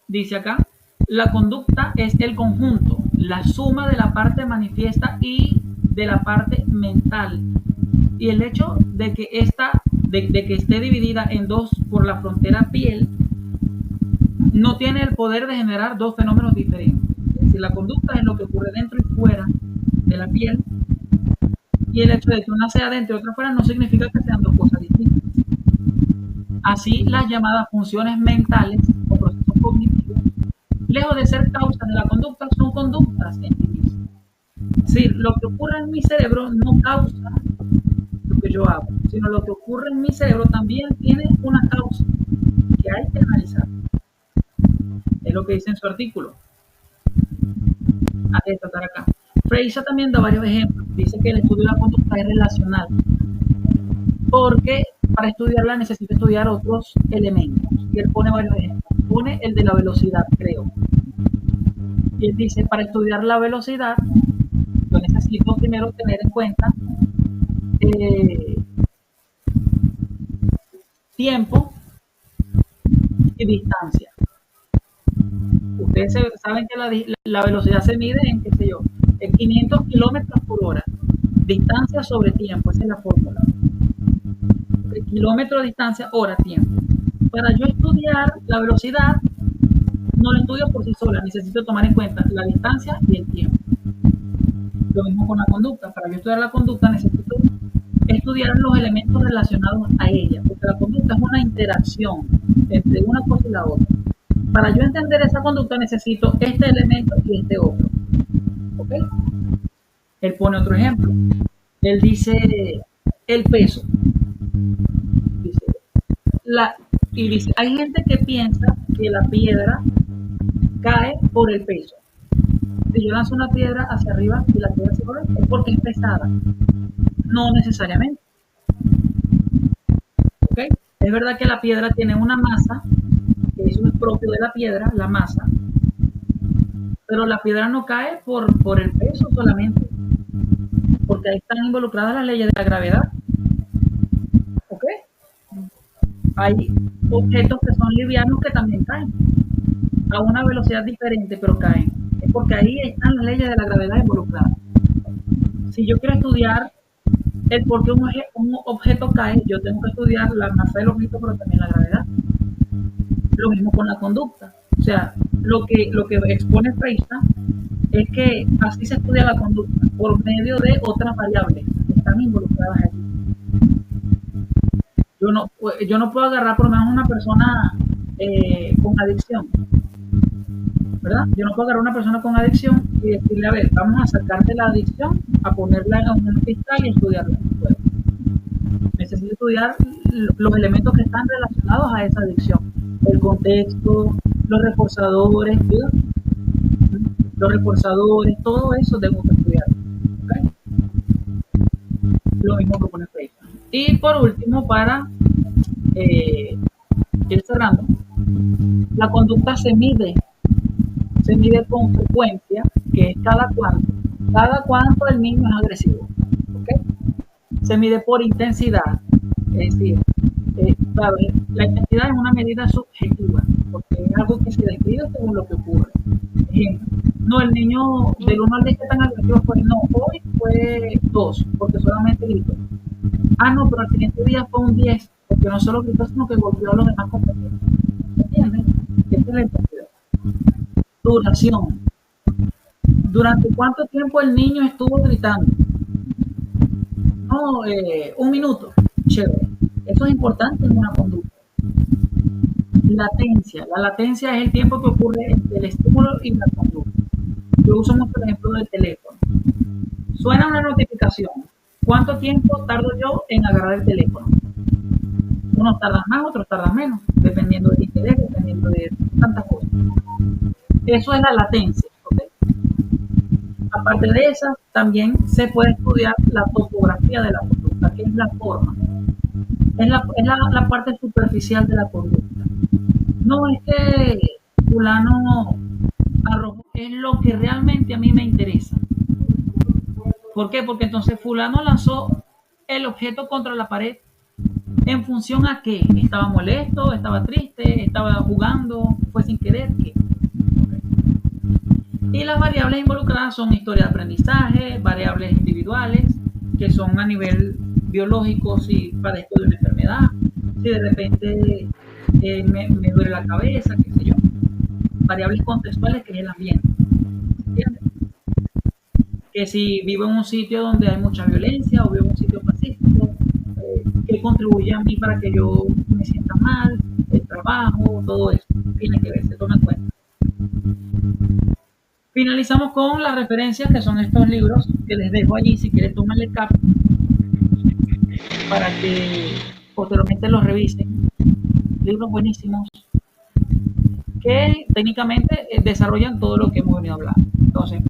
Dice acá, la conducta es el conjunto, la suma de la parte manifiesta y de la parte mental. Y el hecho de que esté dividida en dos por la frontera piel no tiene el poder de generar dos fenómenos diferentes. Es decir, la conducta es lo que ocurre dentro y fuera de la piel. Y el hecho de que una sea dentro y otra fuera no significa que sean dos cosas distintas. Así, las llamadas funciones mentales o procesos cognitivos, lejos de ser causas de la conducta, son conductas en sí mismas. Es decir, lo que ocurre en mi cerebro no causa lo que yo hago, sino lo que ocurre en mi cerebro también tiene una causa que hay que analizar. Es lo que dice en su artículo. Antes de tratar acá. Fraser también da varios ejemplos. Dice que el estudio de la conducta es relacional, porque para estudiarla necesito estudiar otros elementos. Y él pone varios ejemplos. Pone el de la velocidad, creo. Y él dice, para estudiar la velocidad, yo necesito primero tener en cuenta tiempo y distancia. Ustedes saben que la velocidad se mide en, qué sé yo, en 500 kilómetros por hora. Distancia sobre tiempo, esa es la fórmula. Kilómetro, distancia, hora, tiempo. Para yo estudiar la velocidad, no la estudio por sí sola, necesito tomar en cuenta la distancia y el tiempo. Lo mismo con la conducta. Para yo estudiar la conducta necesito estudiar los elementos relacionados a ella, porque la conducta es una interacción entre una cosa y la otra. Para yo entender esa conducta necesito este elemento y este otro. ¿Ok? Él pone otro ejemplo. Él dice el peso. Dice, hay gente que piensa que la piedra cae por el peso. Si yo lanzo una piedra hacia arriba y la piedra se corre, es porque es pesada. No necesariamente. ¿Ok? Es verdad que la piedra tiene una masa, que eso es propio de la piedra, la masa, pero la piedra no cae por el peso solamente, porque ahí están involucradas las leyes de la gravedad. ¿Ok? Hay objetos que son livianos que también caen a una velocidad diferente, pero caen. Es porque ahí están las leyes de la gravedad involucradas. Si yo quiero estudiar el por qué un objeto cae, yo tengo que estudiar la masa del objeto, pero también la gravedad. Lo mismo con la conducta. O sea, lo que expone Fraser es que así se estudia la conducta, por medio de otras variables que están involucradas allí. Yo no puedo agarrar por lo menos una persona con adicción, ¿verdad? Yo no puedo agarrar a una persona con adicción y decirle, a ver, vamos a sacarte la adicción, a ponerla en un cristal y estudiarla. Bueno, necesito estudiar los elementos que están relacionados a esa adicción. El contexto, los reforzadores, ¿verdad? Los reforzadores, todo eso tengo que estudiar. ¿Okay? Lo mismo que pone Facebook. Y por último, para ir cerrando, la conducta se mide con frecuencia, que es cada cuánto el niño es agresivo. ¿Okay? Se mide por intensidad, es decir, claro, la intensidad es una medida subjetiva, porque es algo que se describe según lo que ocurre. Ejemplo, no, el niño del 1 al 10 que tan agresivo fue, no, hoy fue 2, porque solamente gritó. Ah, no, pero al siguiente día fue un 10, porque no solo gritó, sino que golpeó a los demás compañeros. ¿Entienden? Esta es la intensidad. Duración. ¿Durante cuánto tiempo el niño estuvo gritando? No, 1 minuto. Chévere. Eso es importante en una conducta. Latencia. La latencia es el tiempo que ocurre entre el estímulo y la conducta. Yo uso mucho el ejemplo del teléfono. Suena una notificación. ¿Cuánto tiempo tardo yo en agarrar el teléfono? Unos tardan más, otros tardan menos, dependiendo del interés, dependiendo de tantas cosas. Eso es la latencia. ¿Okay? Aparte de esa, también se puede estudiar la topografía de la conducta, que es la forma. Es la parte superficial de la conducta. No es que fulano arrojó, es lo que realmente a mí me interesa. ¿Por qué? Porque entonces fulano lanzó el objeto contra la pared. ¿En función a qué? ¿Estaba molesto? ¿Estaba triste? ¿Estaba jugando? ¿Fue sin querer? ¿Qué? Y las variables involucradas son historia de aprendizaje, variables individuales, que son a nivel biológico, si padezco de una enfermedad, si de repente me duele la cabeza, qué sé yo. Variables contextuales, que es el ambiente. ¿Entiendes? Que si vivo en un sitio donde hay mucha violencia o vivo en un sitio pacífico, que contribuye a mí para que yo me sienta mal, el trabajo, todo eso tiene que ver, se toma en cuenta. Finalizamos con las referencias, que son estos libros que les dejo allí. Si quieren, tómenle cap para que posteriormente los revisen. Libros buenísimos que técnicamente desarrollan todo lo que hemos venido hablando. Entonces,